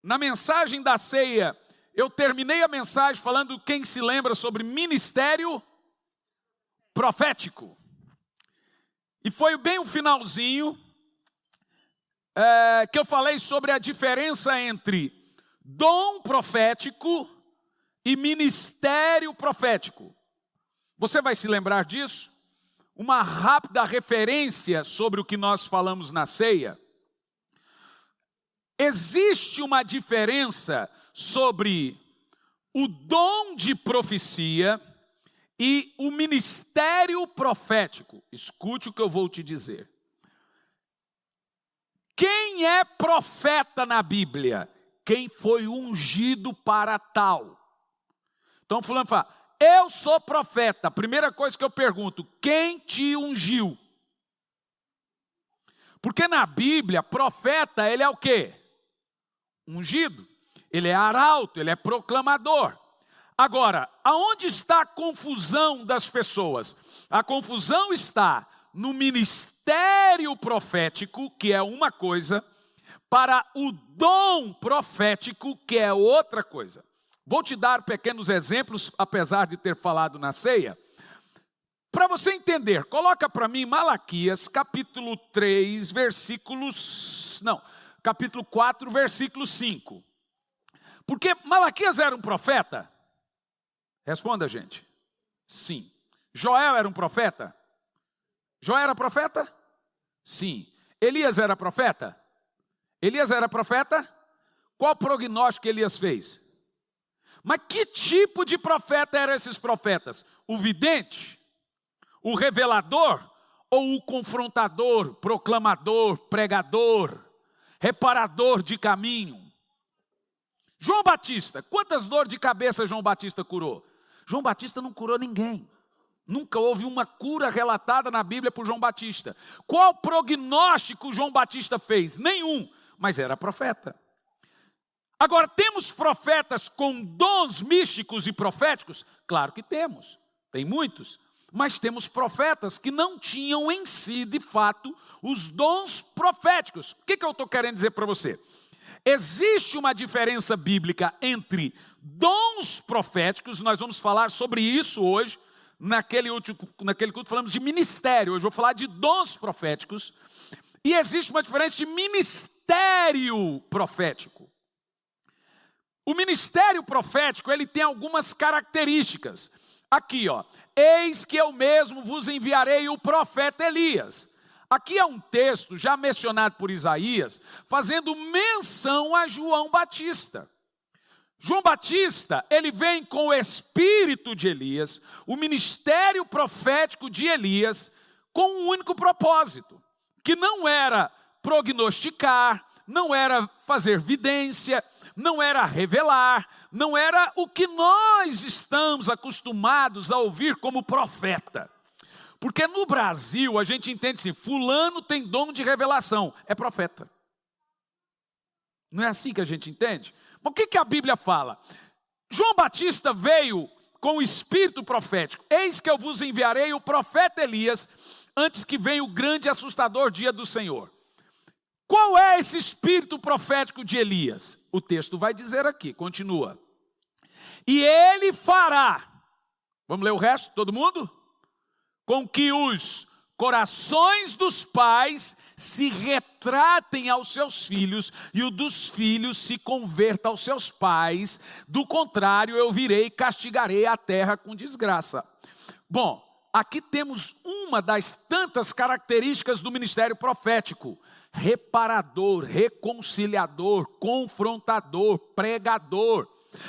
Na mensagem da ceia, eu terminei a mensagem falando, quem se lembra, sobre ministério profético. E foi bem o finalzinho que eu falei sobre a diferença entre dom profético e ministério profético. Você vai se lembrar disso? Uma rápida referência sobre o que nós falamos na ceia. Existe uma diferença sobre o dom de profecia e o ministério profético. Escute o que eu vou te dizer. Quem é profeta na Bíblia? Quem foi ungido para tal. Então fulano fala, eu sou profeta. A primeira coisa que eu pergunto, quem te ungiu? Porque na Bíblia, profeta, ele é o quê? Ungido. Ele é arauto, ele é proclamador. Agora, aonde está a confusão das pessoas? A confusão está no ministério profético, que é uma coisa, para o dom profético, que é outra coisa. Vou te dar pequenos exemplos, apesar de ter falado na ceia. Para você entender, coloca para mim Malaquias, capítulo 3, capítulo 4, versículo 5. Porque Malaquias era um profeta? Responda, gente. Sim. Joel era um profeta? Joel era profeta? Sim. Elias era profeta? Elias era profeta? Qual prognóstico Elias fez? Mas que tipo de profeta eram esses profetas? O vidente? O revelador? Ou o confrontador, proclamador, pregador, reparador de caminho? João Batista, quantas dores de cabeça João Batista curou? João Batista não curou ninguém. Nunca houve uma cura relatada na Bíblia por João Batista. Qual prognóstico João Batista fez? Nenhum, mas era profeta. Agora, temos profetas com dons místicos e proféticos? Claro que temos, tem muitos. Mas temos profetas que não tinham em si, de fato, os dons proféticos. O que eu estou querendo dizer para você? Existe uma diferença bíblica entre dons proféticos, nós vamos falar sobre isso hoje, naquele culto falamos de ministério, hoje eu vou falar de dons proféticos, e existe uma diferença de ministério profético. O ministério profético, ele tem algumas características. Aqui, ó, eis que eu mesmo vos enviarei o profeta Elias. Aqui é um texto já mencionado por Isaías, fazendo menção a João Batista. João Batista, ele vem com o espírito de Elias, o ministério profético de Elias, com um único propósito, que não era prognosticar, não era fazer vidência, não era revelar, não era o que nós estamos acostumados a ouvir como profeta. Porque no Brasil a gente entende assim, fulano tem dom de revelação, é profeta. Não é assim que a gente entende? Mas o que a Bíblia fala? João Batista veio com o espírito profético. Eis que eu vos enviarei o profeta Elias, antes que venha o grande e assustador dia do Senhor. Qual é esse espírito profético de Elias? O texto vai dizer aqui, continua. E ele fará, vamos ler o resto, todo mundo? Com que os corações dos pais se retratem aos seus filhos e o dos filhos se converta aos seus pais. Do contrário, eu virei e castigarei a terra com desgraça. Bom, aqui temos uma das tantas características do ministério profético. Reparador, reconciliador, confrontador, pregador.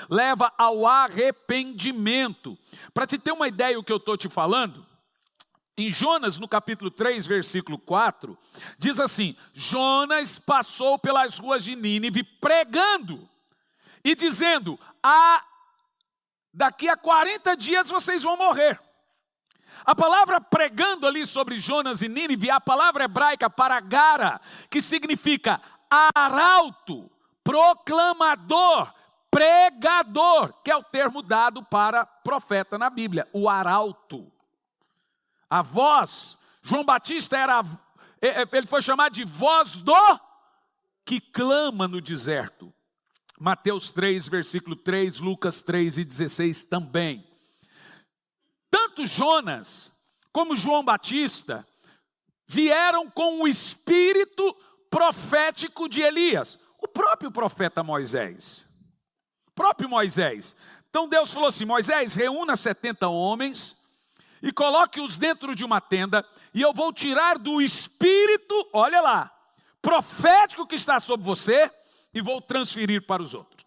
Leva ao arrependimento. Para te ter uma ideia do que eu estou te falando, em Jonas, no capítulo 3, versículo 4, diz assim, Jonas passou pelas ruas de Nínive pregando e dizendo, daqui a 40 dias vocês vão morrer. A palavra pregando ali sobre Jonas e Nínive, a palavra hebraica paragara, que significa arauto, proclamador, pregador, que é o termo dado para profeta na Bíblia, o arauto. A voz, João Batista ele foi chamado de voz do que clama no deserto. Mateus 3, versículo 3, Lucas 3 e 16 também. Tanto Jonas como João Batista vieram com o espírito profético de Elias, o próprio profeta Moisés. Próprio Moisés. Então Deus falou assim: Moisés, reúna 70 homens e coloque-os dentro de uma tenda, e eu vou tirar do espírito, olha lá, profético que está sobre você, e vou transferir para os outros.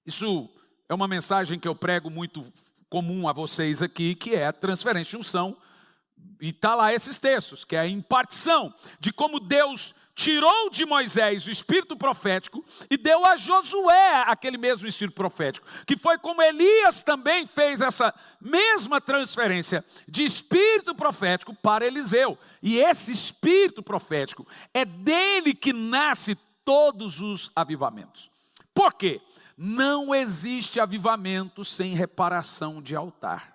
Isso é uma mensagem que eu prego muito comum a vocês aqui, que é a transferência de unção, e está lá esses textos, que é a impartição de como Deus tirou de Moisés o espírito profético e deu a Josué aquele mesmo espírito profético, que foi como Elias também fez essa mesma transferência de espírito profético para Eliseu. E esse espírito profético é dele que nasce todos os avivamentos. Por quê? Não existe avivamento sem reparação de altar.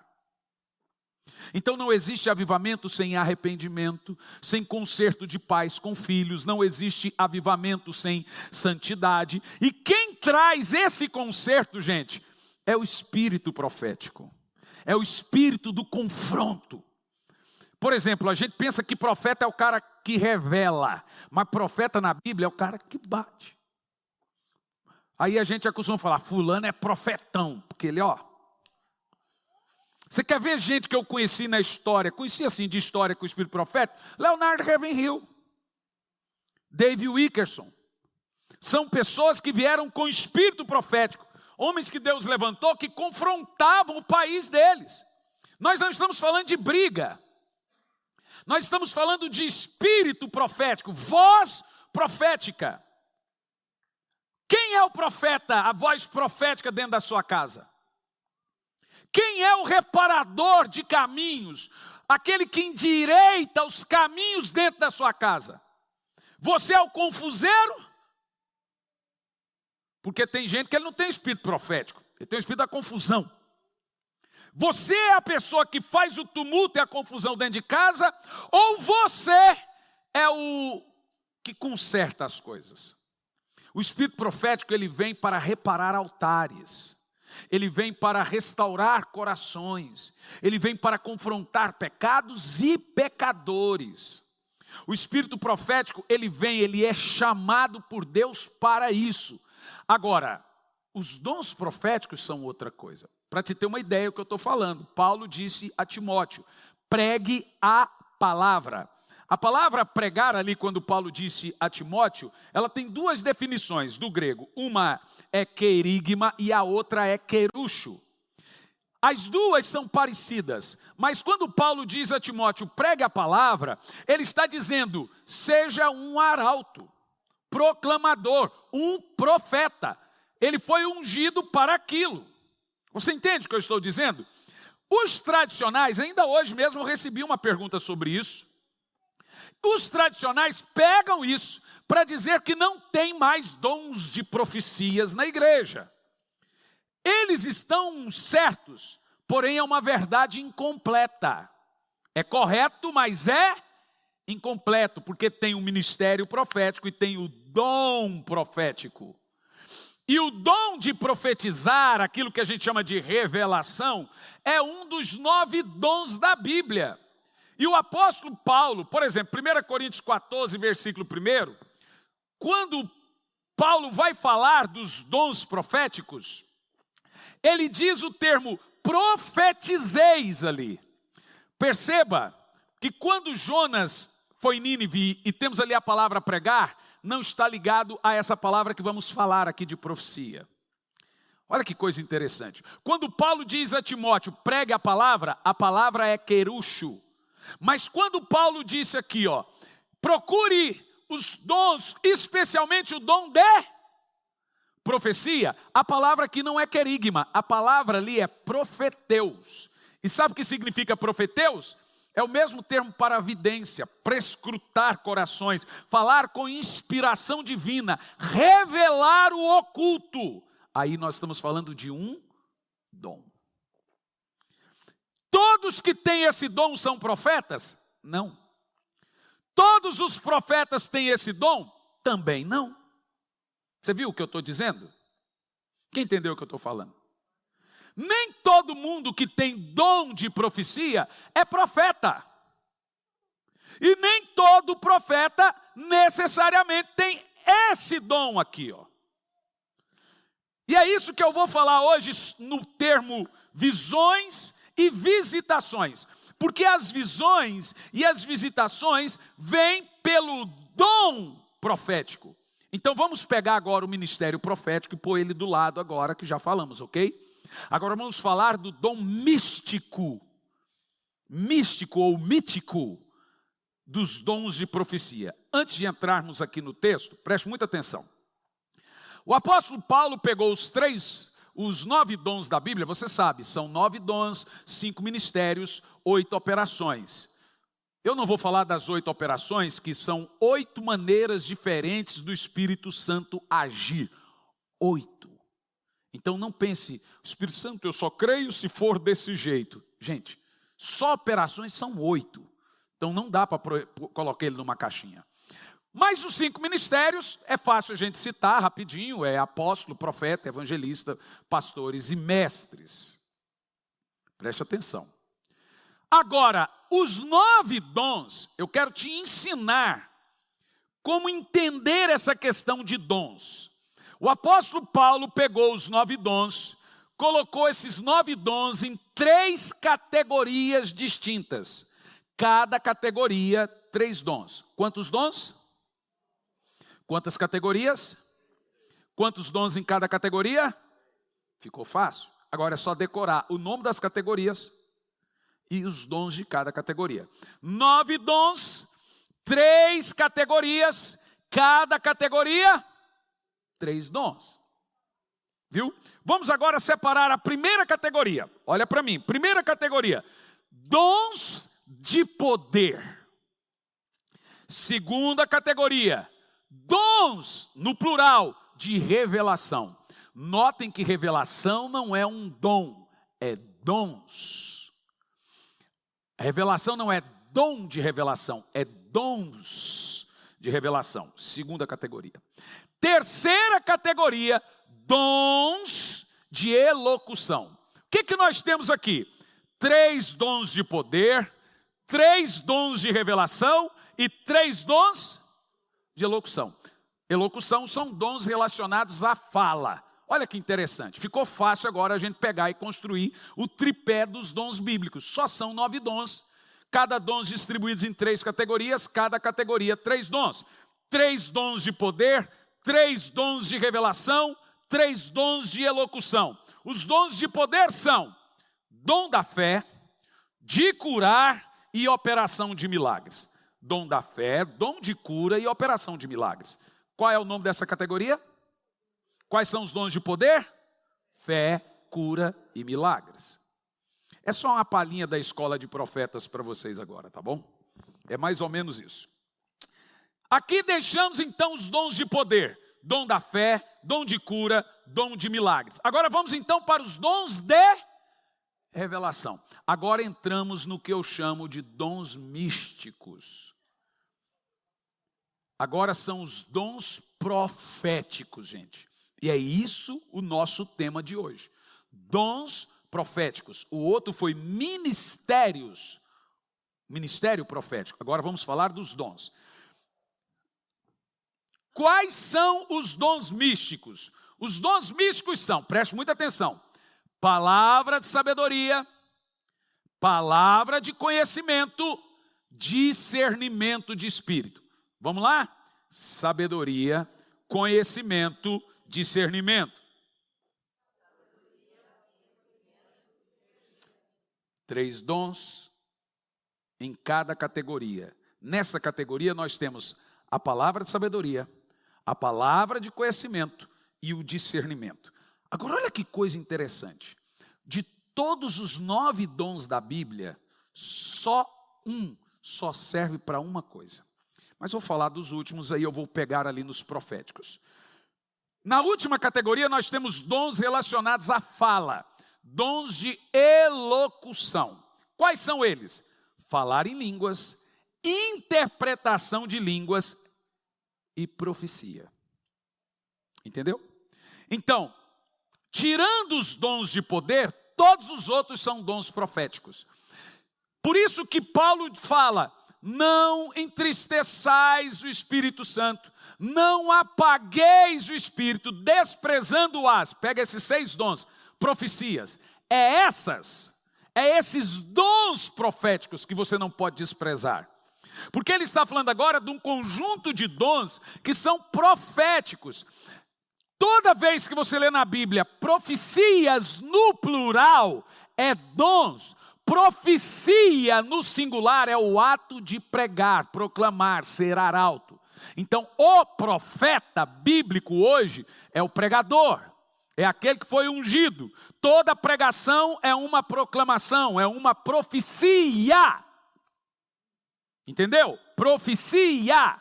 Então não existe avivamento sem arrependimento, sem conserto de pais com filhos, não existe avivamento sem santidade. E quem traz esse conserto, gente, é o espírito profético, é o espírito do confronto. Por exemplo, a gente pensa que profeta é o cara que revela, mas profeta na Bíblia é o cara que bate. Aí a gente costuma falar, fulano é profetão, porque ele, Você quer ver gente que eu conheci na história, conheci assim de história com o espírito profético? Leonard Ravenhill, Dave Wickerson. São pessoas que vieram com espírito profético, homens que Deus levantou, que confrontavam o país deles. Nós não estamos falando de briga, nós estamos falando de espírito profético, voz profética. Quem é o profeta, a voz profética dentro da sua casa? Quem é o reparador de caminhos? Aquele que endireita os caminhos dentro da sua casa. Você é o confuseiro? Porque tem gente que ele não tem espírito profético, ele tem o espírito da confusão. Você é a pessoa que faz o tumulto e a confusão dentro de casa, ou você é o que conserta as coisas? O espírito profético, ele vem para reparar altares. Ele vem para restaurar corações. Ele vem para confrontar pecados e pecadores. O espírito profético, ele é chamado por Deus para isso. Agora, os dons proféticos são outra coisa. Para te ter uma ideia do que eu estou falando, Paulo disse a Timóteo, pregue a palavra. A palavra pregar ali, quando Paulo disse a Timóteo, ela tem duas definições do grego. Uma é querigma e a outra é querucho. As duas são parecidas, mas quando Paulo diz a Timóteo, pregue a palavra, ele está dizendo, seja um arauto, proclamador, um profeta. Ele foi ungido para aquilo. Você entende o que eu estou dizendo? Os tradicionais, ainda hoje mesmo eu recebi uma pergunta sobre isso. Os tradicionais pegam isso para dizer que não tem mais dons de profecias na igreja. Eles estão certos, porém é uma verdade incompleta. É correto, mas é incompleto, porque tem o ministério profético e tem o dom profético. E o dom de profetizar, aquilo que a gente chama de revelação, é um dos 9 dons da Bíblia. E o apóstolo Paulo, por exemplo, 1 Coríntios 14, versículo 1, quando Paulo vai falar dos dons proféticos, ele diz o termo profetizeis ali. Perceba que quando Jonas foi em Nínive e temos ali a palavra pregar, não está ligado a essa palavra que vamos falar aqui de profecia. Olha que coisa interessante. Quando Paulo diz a Timóteo, pregue a palavra é querucho. Mas quando Paulo disse aqui, procure os dons, especialmente o dom de profecia, a palavra aqui não é querigma, a palavra ali é profeteus. E sabe o que significa profeteus? É o mesmo termo para vidência, prescrutar corações, falar com inspiração divina, revelar o oculto. Aí nós estamos falando de um dom. Todos que têm esse dom são profetas? Não. Todos os profetas têm esse dom? Também não. Você viu o que eu estou dizendo? Quem entendeu o que eu estou falando? Nem todo mundo que tem dom de profecia é profeta. E nem todo profeta necessariamente tem esse dom aqui, ó. E é isso que eu vou falar hoje no termo visões e visitações. Porque as visões e as visitações vêm pelo dom profético. Então vamos pegar agora o ministério profético e pôr ele do lado agora, que já falamos, ok? Agora vamos falar do dom místico. Místico ou mítico dos dons de profecia. Antes de entrarmos aqui no texto, preste muita atenção. O apóstolo Paulo pegou os 9 dons da Bíblia, você sabe, são 9 dons, 5 ministérios, 8 operações. Eu não vou falar das 8 operações, que são 8 maneiras diferentes do Espírito Santo agir. 8. Então não pense, Espírito Santo, eu só creio se for desse jeito. Gente, só operações são 8. Então não dá para colocar ele numa caixinha. Mas os 5 ministérios, é fácil a gente citar rapidinho, é apóstolo, profeta, evangelista, pastores e mestres. Preste atenção. Agora, os 9 dons, eu quero te ensinar como entender essa questão de dons. O apóstolo Paulo pegou os 9 dons, colocou esses 9 dons em 3 categorias distintas. Cada categoria, 3 dons. Quantos dons? Quantas categorias? Quantos dons em cada categoria? Ficou fácil. Agora é só decorar o nome das categorias e os dons de cada categoria. 9 dons, 3 categorias, cada categoria, 3 dons. Viu? Vamos agora separar a primeira categoria. Olha para mim, primeira categoria, dons de poder. Segunda categoria, dons, no plural, de revelação. Notem que revelação não é um dom, é dons. Revelação não é dom de revelação, é dons de revelação. Segunda categoria. Terceira categoria, dons de elocução. O que nós temos aqui? 3 dons de poder, 3 dons de revelação e 3 dons de elocução. Elocução são dons relacionados à fala. Olha que interessante, ficou fácil agora a gente pegar e construir o tripé dos dons bíblicos. Só são 9 dons, cada dom distribuídos em 3 categorias, cada categoria 3 dons. 3 dons de poder, 3 dons de revelação, 3 dons de elocução. Os dons de poder são dom da fé, de curar e operação de milagres. Dom da fé, dom de cura e operação de milagres. Qual é o nome dessa categoria? Quais são os dons de poder? Fé, cura e milagres. É só uma palhinha da escola de profetas para vocês agora, tá bom? É mais ou menos isso. Aqui deixamos então os dons de poder. Dom da fé, dom de cura, dom de milagres. Agora vamos então para os dons de revelação. Agora entramos no que eu chamo de dons místicos. Agora são os dons proféticos, gente. E é isso o nosso tema de hoje. Dons proféticos. O outro foi ministérios. Ministério profético. Agora vamos falar dos dons. Quais são os dons místicos? Os dons místicos são, preste muita atenção, palavra de sabedoria, palavra de conhecimento, discernimento de espírito. Vamos lá? Sabedoria, conhecimento, discernimento. 3 dons em cada categoria. Nessa categoria nós temos a palavra de sabedoria, a palavra de conhecimento e o discernimento. Agora olha que coisa interessante. De todos os 9 dons da Bíblia, só serve para uma coisa. Mas vou falar dos últimos, aí eu vou pegar ali nos proféticos. Na última categoria nós temos dons relacionados à fala, dons de elocução. Quais são eles? Falar em línguas, interpretação de línguas e profecia. Entendeu? Então, tirando os dons de poder, todos os outros são dons proféticos. Por isso que Paulo fala, não entristeçais o Espírito Santo, não apagueis o Espírito, desprezando-as. Pega esses 6 dons, profecias. É esses dons proféticos que você não pode desprezar. Porque ele está falando agora de um conjunto de dons que são proféticos. Toda vez que você lê na Bíblia profecias no plural, é dons. Profecia no singular é o ato de pregar, proclamar, ser arauto. Então o profeta bíblico hoje é o pregador. É aquele que foi ungido. Toda pregação é uma proclamação, é uma profecia. Entendeu? Profecia.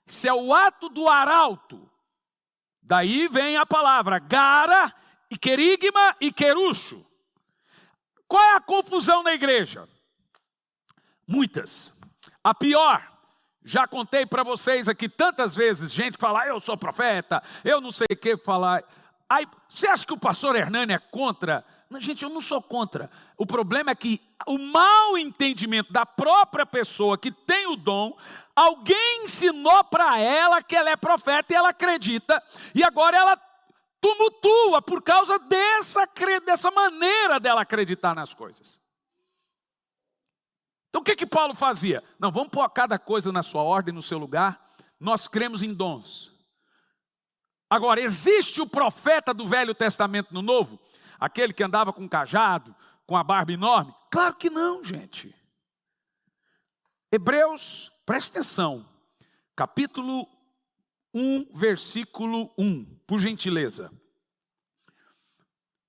Isso é o ato do arauto. Daí vem a palavra gara, e querigma e querucho. Qual é a confusão na igreja? Muitas. A pior, já contei para vocês aqui tantas vezes, gente fala, eu sou profeta, eu não sei o que falar. Aí, você acha que o pastor Hernani é contra? Não, gente, eu não sou contra. O problema é que o mau entendimento da própria pessoa que tem o dom, alguém ensinou para ela que ela é profeta e ela acredita, e agora ela tumultua por causa dessa maneira dela acreditar nas coisas. Então o que Paulo fazia? Não, vamos pôr cada coisa na sua ordem, no seu lugar. Nós cremos em dons. Agora, existe o profeta do Velho Testamento no Novo? Aquele que andava com um cajado, com a barba enorme? Claro que não, gente. Hebreus, presta atenção, capítulo 1, versículo 1, por gentileza.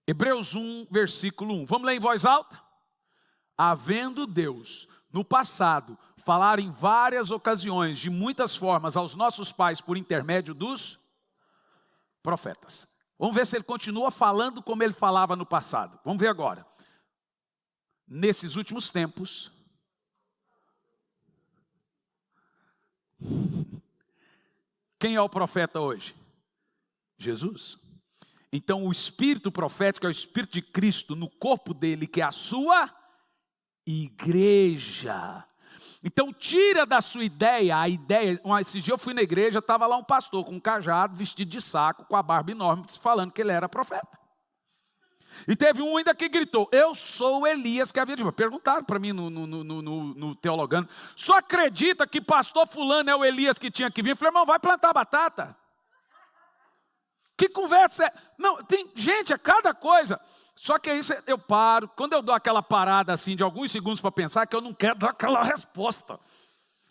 Hebreus 1, versículo 1. Vamos ler em voz alta? Havendo Deus, no passado, falar em várias ocasiões, de muitas formas, aos nossos pais por intermédio dos profetas. Vamos ver se ele continua falando como ele falava no passado. Vamos ver agora. Nesses últimos tempos, quem é o profeta hoje? Jesus. Então o espírito profético é o espírito de Cristo no corpo dele, que é a sua igreja. Então tira da sua ideia a ideia. Esse dia eu fui na igreja, estava lá um pastor com um cajado, vestido de saco, com a barba enorme, falando que ele era profeta. E teve um ainda que gritou, eu sou Elias que havia de vir. Perguntaram para mim no Teologando, só acredita que pastor fulano é o Elias que tinha que vir? Eu falei, irmão, vai plantar batata. Que conversa é? Não, tem gente, é cada coisa. Só que aí eu paro, quando eu dou aquela parada assim de alguns segundos para pensar, que eu não quero dar aquela resposta.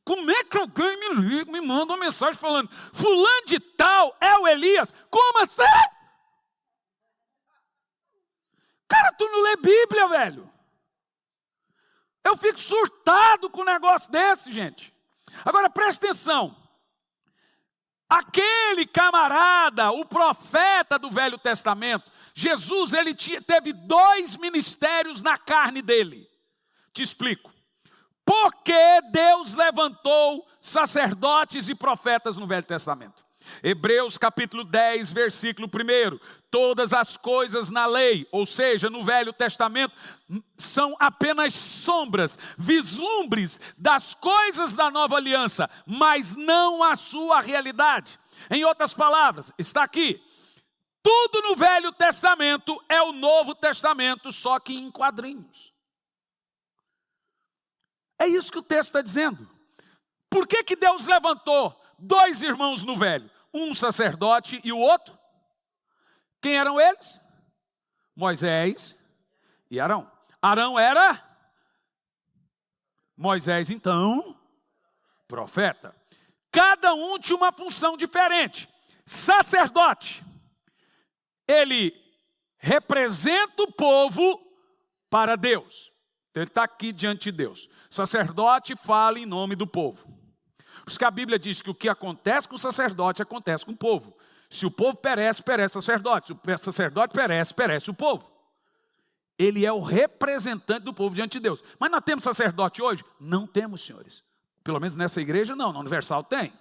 Como é que alguém me liga, me manda uma mensagem falando, fulano de tal é o Elias? Como assim? Cara, tu não lê Bíblia, velho. Eu fico surtado com um negócio desse, gente. Agora presta atenção. Aquele camarada, o profeta do Velho Testamento, Jesus, ele teve 2 ministérios na carne dele. Te explico. Porque Deus levantou sacerdotes e profetas no Velho Testamento. Hebreus capítulo 10, versículo 1. Todas as coisas na lei, ou seja, no Velho Testamento, são apenas sombras, vislumbres das coisas da nova aliança, mas não a sua realidade. Em outras palavras, está aqui, tudo no Velho Testamento é o Novo Testamento, só que em quadrinhos. É isso que o texto está dizendo. Por que Deus levantou 2 irmãos no Velho? Um sacerdote e o outro? Quem eram eles? Moisés e Arão. Arão era? Moisés, então, profeta. Cada um tinha uma função diferente. Sacerdote, ele representa o povo para Deus. Então ele está aqui diante de Deus. Sacerdote fala em nome do povo. Por isso que a Bíblia diz que o que acontece com o sacerdote acontece com o povo. Se o povo perece, perece o sacerdote. Se o sacerdote perece, perece o povo. Ele é o representante do povo diante de Deus. Mas nós temos sacerdote hoje? Não temos, senhores. Pelo menos nessa igreja não, na Universal tem.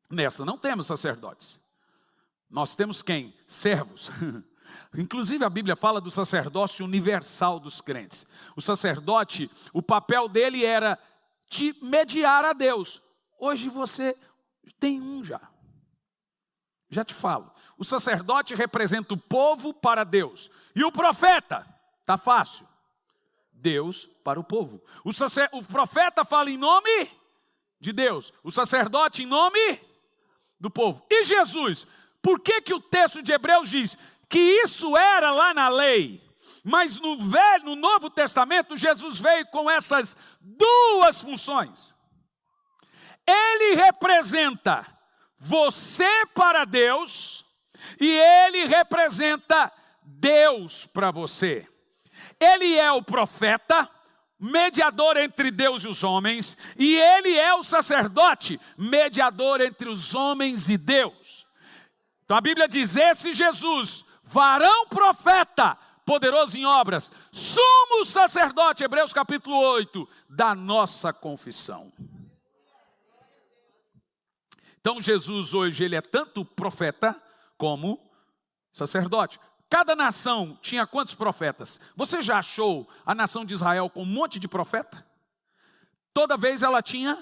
Nessa não temos sacerdotes. Nós temos quem? Servos. Inclusive a Bíblia fala do sacerdócio universal dos crentes. O sacerdote, o papel dele era te mediar a Deus. Hoje você tem um já. Já te falo. O sacerdote representa o povo para Deus. E o profeta, tá fácil. Deus para o povo. O profeta fala em nome de Deus. O sacerdote em nome do povo. E Jesus? Por que o texto de Hebreus diz que isso era lá na lei? Mas no Novo Testamento, Jesus veio com essas duas funções. Ele representa você para Deus e ele representa Deus para você. Ele é o profeta, mediador entre Deus e os homens, e ele é o sacerdote, mediador entre os homens e Deus. Então a Bíblia diz, esse Jesus, varão profeta, poderoso em obras, sumo sacerdote, Hebreus capítulo 8, da nossa confissão. Então Jesus hoje, ele é tanto profeta como sacerdote. Cada nação tinha quantos profetas? Você já achou a nação de Israel com um monte de profeta? Toda vez ela tinha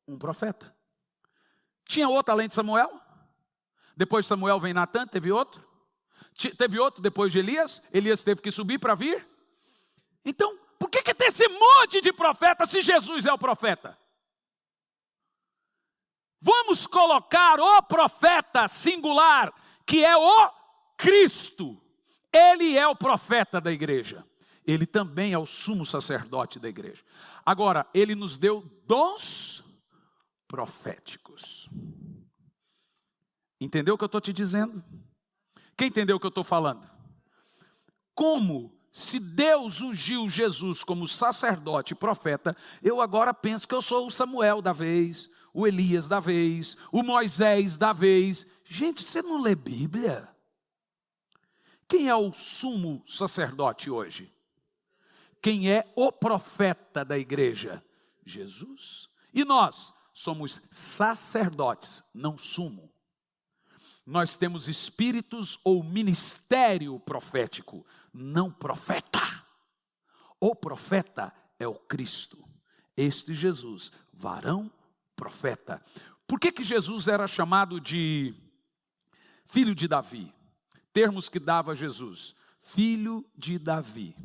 um profeta. Tinha outro além de Samuel? Depois de Samuel vem Natã, teve outro? Teve outro depois de Elias? Elias teve que subir para vir? Então, por que tem esse monte de profeta se Jesus é o profeta? Vamos colocar o profeta singular, que é o Cristo. Ele é o profeta da igreja. Ele também é o sumo sacerdote da igreja. Agora, ele nos deu dons proféticos. Entendeu o que eu estou te dizendo? Quem entendeu o que eu estou falando? Como se Deus ungiu Jesus como sacerdote e profeta, eu agora penso que eu sou o Samuel da vez, o Elias da vez, o Moisés da vez. Gente, você não lê Bíblia? Quem é o sumo sacerdote hoje? Quem é o profeta da igreja? Jesus. E nós somos sacerdotes, não sumo. Nós temos espíritos ou ministério profético, não profeta. O profeta é o Cristo. Este Jesus, varão profeta. Por que Jesus era chamado de filho de Davi? Termos que dava Jesus, filho de Davi,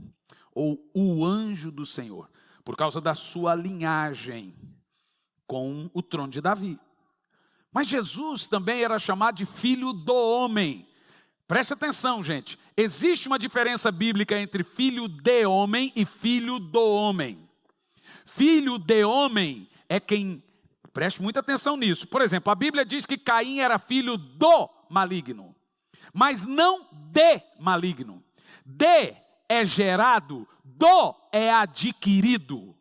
ou o anjo do Senhor, por causa da sua linhagem com o trono de Davi. Mas Jesus também era chamado de filho do homem. Preste atenção, gente, existe uma diferença bíblica entre filho de homem e filho do homem. Filho de homem é quem, preste muita atenção nisso, por exemplo, a Bíblia diz que Caim era filho do maligno. Mas não de maligno. De é gerado, do é adquirido.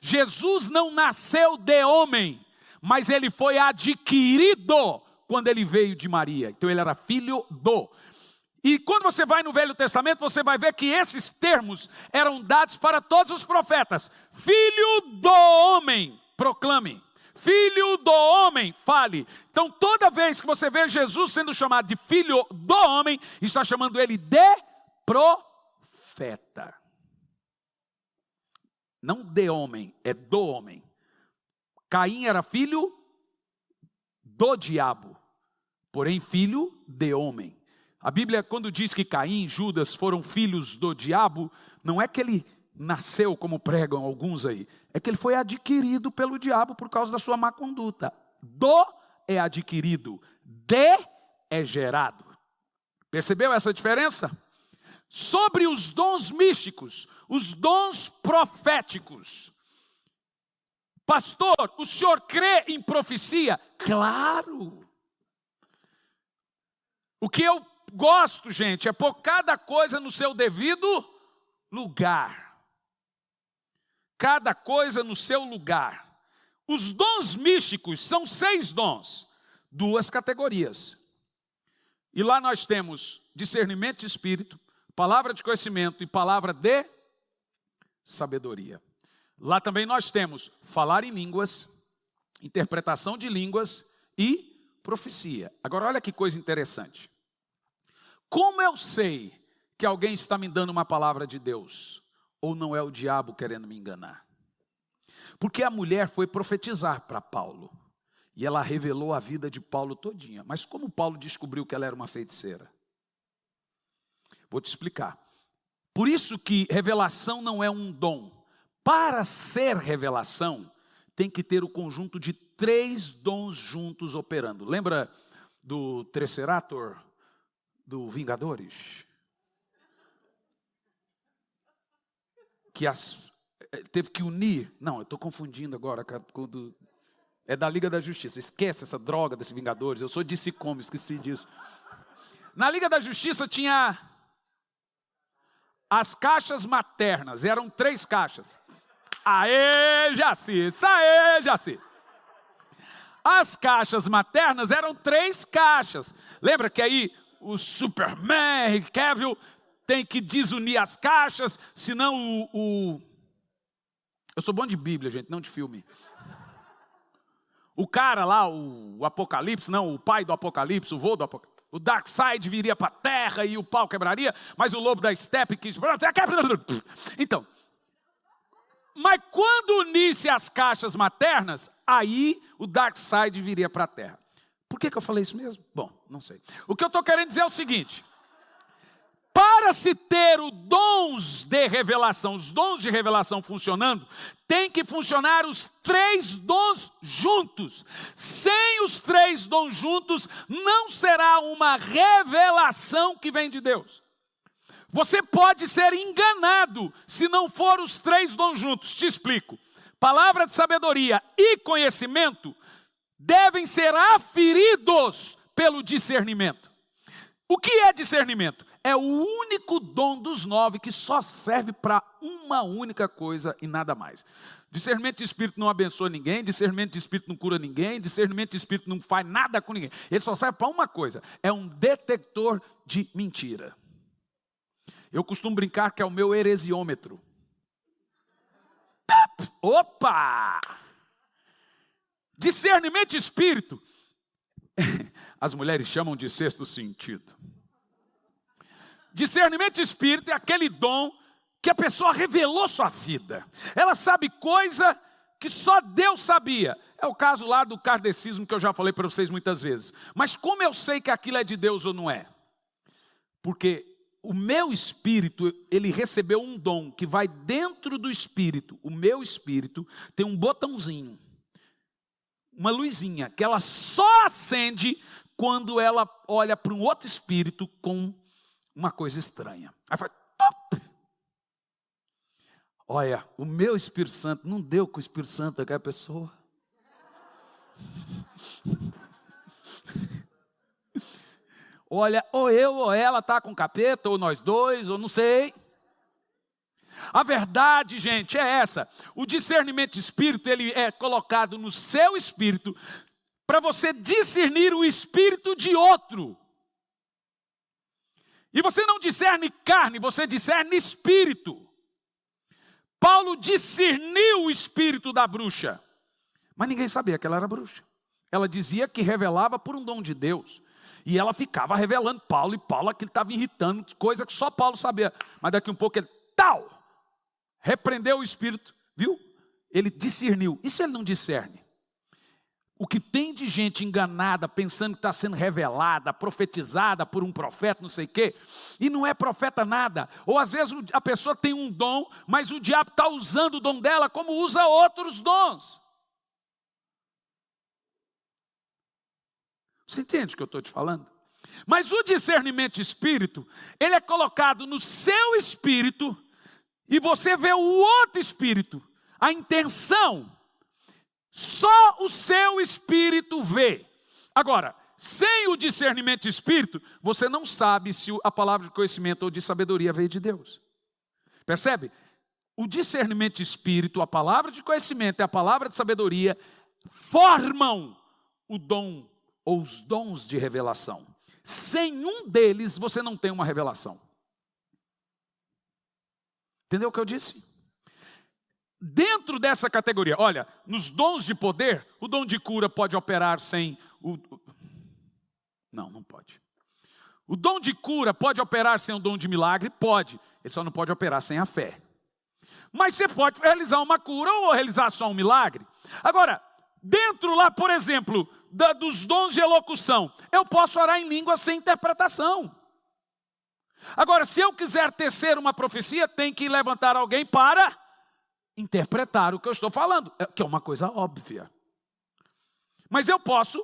Jesus não nasceu de homem, mas ele foi adquirido quando ele veio de Maria. Então ele era filho do. E quando você vai no Velho Testamento, você vai ver que esses termos eram dados para todos os profetas. Filho do homem, proclame. Filho do homem, fale. Então toda vez que você vê Jesus sendo chamado de filho do homem, está chamando ele de profeta. Não de homem, é do homem. Caim era filho do diabo, porém filho de homem. A Bíblia, quando diz que Caim e Judas foram filhos do diabo, não é que ele nasceu como pregam alguns aí, é que ele foi adquirido pelo diabo por causa da sua má conduta. Do é adquirido, de é gerado. Percebeu essa diferença? Sobre os dons místicos, os dons proféticos. Pastor, o senhor crê em profecia? Claro. O que eu gosto, gente, é pôr cada coisa no seu devido lugar. Cada coisa no seu lugar. Os dons místicos são 6 dons, 2 categorias. E lá nós temos discernimento de espírito, palavra de conhecimento e palavra de sabedoria. Lá também nós temos falar em línguas, interpretação de línguas e profecia. Agora olha que coisa interessante. Como eu sei que alguém está me dando uma palavra de Deus? Ou não é o diabo querendo me enganar? Porque a mulher foi profetizar para Paulo. E ela revelou a vida de Paulo todinha. Mas como Paulo descobriu que ela era uma feiticeira? Vou te explicar. Por isso que revelação não é um dom. Para ser revelação, tem que ter o conjunto de 3 dons juntos operando. Lembra do Tesserator, do Vingadores? Que teve que unir. Não, eu estou confundindo agora. É da Liga da Justiça. Esquece essa droga desse Vingadores. Eu sou DC Comics, esqueci disso. Na Liga da Justiça tinha as caixas maternas. Eram 3 caixas. Aê, Jaci! Aê, Jaci! As caixas maternas eram 3 caixas. Lembra que aí o Superman, Cavill, tem que desunir as caixas, senão Eu sou bom de Bíblia, gente, não de filme. O cara lá, o Apocalipse, não, o pai do Apocalipse, o vô do Apocalipse, o Darkseid viria para a terra e o pau quebraria, mas o lobo da steppe quis... Então, mas quando unisse as caixas maternas, aí o Darkseid viria para a terra. Por que eu falei isso mesmo? Bom, não sei. O que eu estou querendo dizer é o seguinte: para se ter os dons de revelação funcionando, tem que funcionar os 3 dons juntos. Sem os 3 dons juntos, não será uma revelação que vem de Deus. Você pode ser enganado se não for os 3 dons juntos. Te explico. Palavra de sabedoria e conhecimento devem ser aferidos pelo discernimento. O que é discernimento? É o único dom dos 9 que só serve para uma única coisa e nada mais. Discernimento de espírito não abençoa ninguém, discernimento de espírito não cura ninguém, discernimento de espírito não faz nada com ninguém. Ele só serve para uma coisa, é um detector de mentira. Eu costumo brincar que é o meu heresiômetro. Opa! Discernimento de espírito. As mulheres chamam de 6º sentido. Discernimento de espírito é aquele dom que a pessoa revelou sua vida. Ela sabe coisa que só Deus sabia. É o caso lá do kardecismo que eu já falei para vocês muitas vezes. Mas como eu sei que aquilo é de Deus ou não é? Porque o meu espírito, ele recebeu um dom que vai dentro do espírito. O meu espírito tem um botãozinho, uma luzinha, que ela só acende quando ela olha para um outro espírito com uma coisa estranha. Aí faz top. Olha, o meu Espírito Santo não deu com o Espírito Santo daquela pessoa. Olha, ou eu ou ela está com capeta, ou nós dois, ou não sei. A verdade, gente, é essa. O discernimento de espírito, ele é colocado no seu espírito para você discernir o espírito de outro. E você não discerne carne, você discerne espírito. Paulo discerniu o espírito da bruxa, mas ninguém sabia que ela era bruxa. Ela dizia que revelava por um dom de Deus. E ela ficava revelando Paulo, e Paulo aquilo estava irritando, coisa que só Paulo sabia. Mas daqui um pouco ele, repreendeu o espírito, viu? Ele discerniu. E se ele não discerne? O que tem de gente enganada, pensando que está sendo revelada, profetizada por um profeta, não sei o quê, e não é profeta nada. Ou às vezes a pessoa tem um dom, mas o diabo está usando o dom dela como usa outros dons. Você entende o que eu estou te falando? Mas o discernimento de espírito, ele é colocado no seu espírito, e você vê o outro espírito, a intenção. Só o seu espírito vê. Agora, sem o discernimento de espírito, você não sabe se a palavra de conhecimento ou de sabedoria veio de Deus. Percebe? O discernimento de espírito, a palavra de conhecimento e a palavra de sabedoria formam o dom ou os dons de revelação. Sem um deles, você não tem uma revelação. Entendeu o que eu disse? Dentro dessa categoria, olha, nos dons de poder, o dom de cura pode operar sem Não, não pode. O dom de cura pode operar sem o dom de milagre? Pode. Ele só não pode operar sem a fé. Mas você pode realizar uma cura ou realizar só um milagre. Agora, dentro lá, por exemplo, dos dons de elocução, eu posso orar em língua sem interpretação. Agora, se eu quiser tecer uma profecia, tem que levantar alguém para interpretar o que eu estou falando, que é uma coisa óbvia. Mas eu posso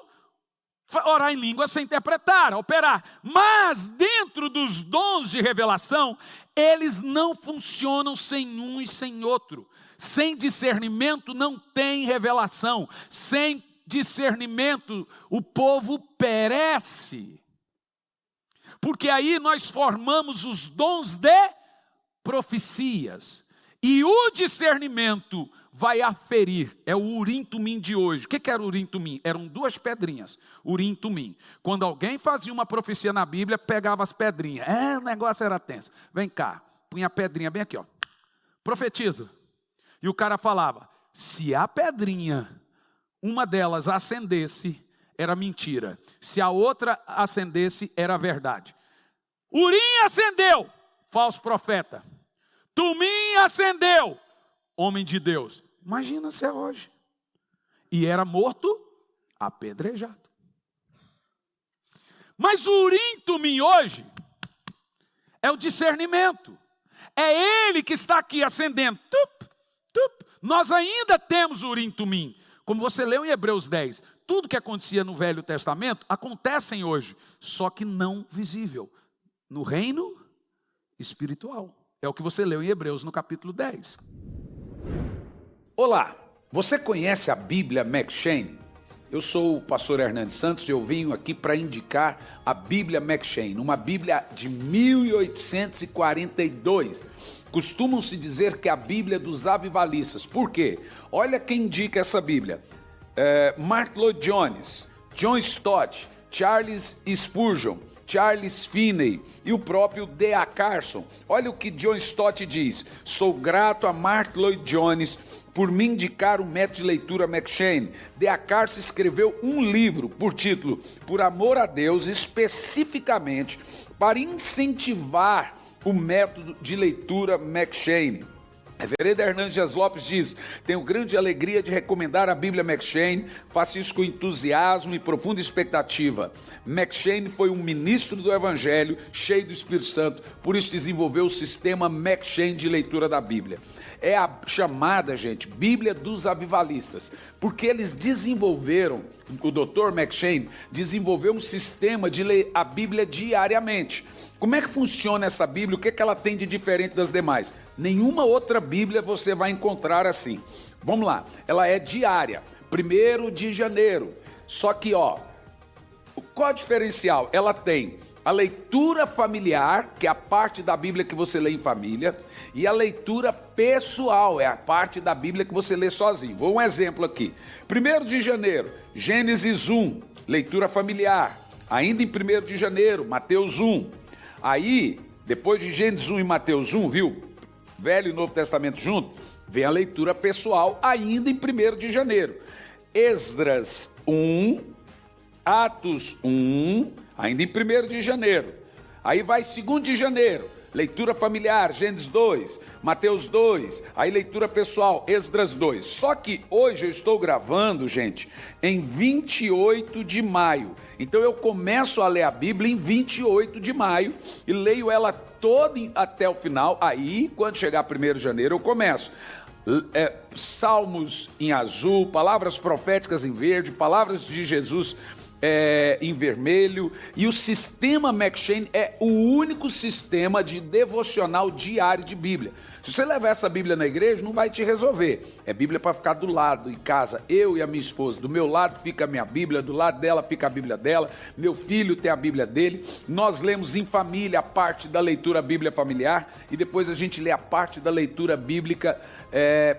orar em língua sem interpretar, operar. Mas dentro dos dons de revelação, eles não funcionam sem um e sem outro. Sem discernimento não tem revelação. Sem discernimento o povo perece. Porque aí nós formamos os dons de profecias. E o discernimento vai aferir. É o Urim Tumim de hoje. O que era o Urim Tumim? Eram 2 pedrinhas. Urim Tumim. Quando alguém fazia uma profecia na Bíblia, pegava as pedrinhas. O negócio era tenso. Vem cá. Punha a pedrinha bem aqui, ó. Profetiza. E o cara falava, se a pedrinha, uma delas acendesse, era mentira. Se a outra acendesse, era verdade. Urim acendeu, falso profeta. Tumim acendeu, homem de Deus. Imagina se é hoje. E era morto, apedrejado. Mas o Urim Tumim hoje é o discernimento. É ele que está aqui acendendo. Tup, tup. Nós ainda temos o Urim Tumim. Como você leu em Hebreus 10, tudo que acontecia no Velho Testamento acontece hoje, só que não visível, no reino espiritual. É o que você leu em Hebreus no capítulo 10. Olá, você conhece a Bíblia M'Cheyne? Eu sou o pastor Hernandes Santos e eu venho aqui para indicar a Bíblia M'Cheyne, uma Bíblia de 1842. Costumam-se dizer que é a Bíblia dos avivalistas. Por quê? Olha quem indica essa Bíblia. Martyn Lloyd-Jones, John Stott, Charles Spurgeon, Charles Finney e o próprio D.A. Carson. Olha o que John Stott diz. Sou grato a Martyn Lloyd-Jones por me indicar o método de leitura M'Cheyne. D.A. Carson escreveu um livro por título Por Amor a Deus, especificamente para incentivar o método de leitura M'Cheyne. Reverendo Hernandes Dias Lopes diz, tenho grande alegria de recomendar a Bíblia M'Cheyne, faço isso com entusiasmo e profunda expectativa. M'Cheyne foi um ministro do Evangelho, cheio do Espírito Santo, por isso desenvolveu o sistema M'Cheyne de leitura da Bíblia. É a chamada, gente, Bíblia dos avivalistas, porque eles desenvolveram, o Dr. M'Cheyne desenvolveu um sistema de ler a Bíblia diariamente. Como é que funciona essa Bíblia? O que ela tem de diferente das demais? Nenhuma outra Bíblia você vai encontrar assim. Vamos lá, ela é diária, 1º de janeiro. Só que, qual o diferencial? Ela tem a leitura familiar, que é a parte da Bíblia que você lê em família, e a leitura pessoal, é a parte da Bíblia que você lê sozinho. Vou um exemplo aqui. 1º de janeiro, Gênesis 1, leitura familiar. Ainda em 1º de janeiro, Mateus 1. Aí, depois de Gênesis 1 e Mateus 1, viu? Velho e Novo Testamento junto, vem a leitura pessoal, ainda em 1º de janeiro. Esdras 1, Atos 1, ainda em 1º de janeiro. Aí vai 2º de janeiro, leitura familiar, Gênesis 2, Mateus 2, aí leitura pessoal, Esdras 2. Só que hoje eu estou gravando, gente, em 28 de maio. Então eu começo a ler a Bíblia em 28 de maio e leio ela toda até o final. Aí, quando chegar 1º de janeiro, eu começo. Salmos em azul, palavras proféticas em verde, palavras de Jesus em vermelho, e o sistema M'Cheyne é o único sistema de devocional diário de Bíblia. Se você levar essa Bíblia na igreja, não vai te resolver. É Bíblia para ficar do lado, em casa, eu e a minha esposa. Do meu lado fica a minha Bíblia, do lado dela fica a Bíblia dela, meu filho tem a Bíblia dele. Nós lemos em família a parte da leitura Bíblia familiar e depois a gente lê a parte da leitura bíblica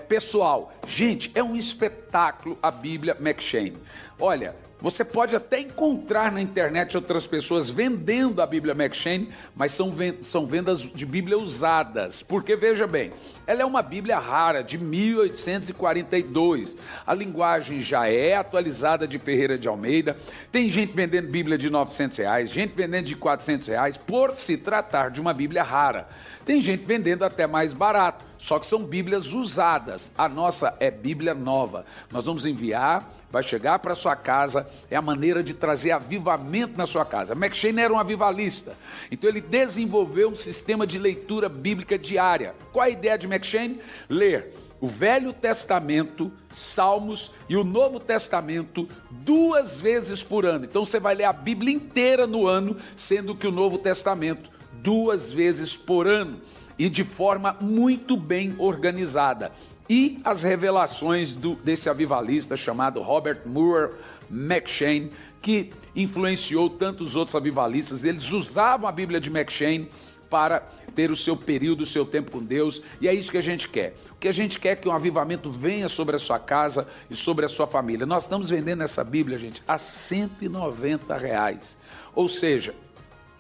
pessoal. Gente, é um espetáculo a Bíblia M'Cheyne. Olha, Você pode até encontrar na internet outras pessoas vendendo a Bíblia M'Cheyne, mas são vendas de Bíblia usadas. Porque, veja bem, ela é uma Bíblia rara, de 1842. A linguagem já é atualizada de Ferreira de Almeida. Tem gente vendendo Bíblia de R$900, gente vendendo de R$400, por se tratar de uma Bíblia rara. Tem gente vendendo até mais barato, só que são Bíblias usadas. A nossa é Bíblia nova. Nós vamos enviar, vai chegar para sua casa, é a maneira de trazer avivamento na sua casa. M'Cheyne era um avivalista, então ele desenvolveu um sistema de leitura bíblica diária. Qual a ideia de M'Cheyne? Ler o Velho Testamento, Salmos e o Novo Testamento 2 vezes por ano. Então você vai ler a Bíblia inteira no ano, sendo que o Novo Testamento 2 vezes por ano, e de forma muito bem organizada. E as revelações desse avivalista chamado Robert Murray M'Cheyne, que influenciou tantos outros avivalistas. Eles usavam a Bíblia de M'Cheyne para ter o seu período, o seu tempo com Deus, e é isso que a gente quer. O que a gente quer é que um avivamento venha sobre a sua casa e sobre a sua família. Nós estamos vendendo essa Bíblia, gente, a R$190, ou seja,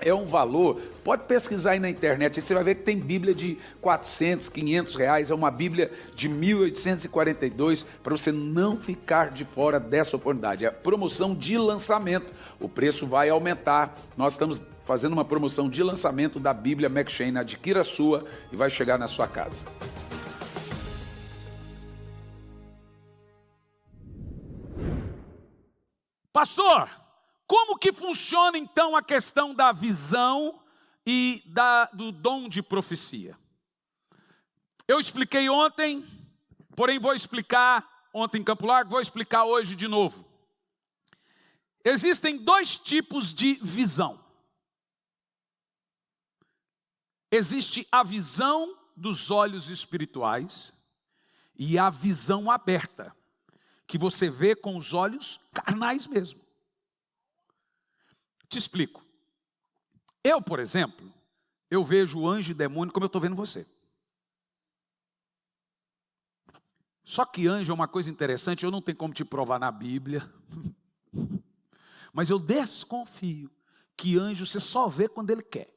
é um valor, pode pesquisar aí na internet, você vai ver que tem Bíblia de R$400, R$500, é uma Bíblia de 1842, para você não ficar de fora dessa oportunidade. É promoção de lançamento, o preço vai aumentar, nós estamos fazendo uma promoção de lançamento da Bíblia M'Cheyne, adquira a sua e vai chegar na sua casa. Pastor, como que funciona então a questão da visão e do dom de profecia? Eu expliquei ontem, porém vou explicar ontem em Campo Largo, vou explicar hoje de novo. Existem 2 tipos de visão. Existe a visão dos olhos espirituais e a visão aberta, que você vê com os olhos carnais mesmo. Te explico. Eu, por exemplo, eu vejo anjo e demônio como eu estou vendo você. Só que anjo é uma coisa interessante, eu não tenho como te provar na Bíblia, mas eu desconfio que anjo você só vê quando ele quer.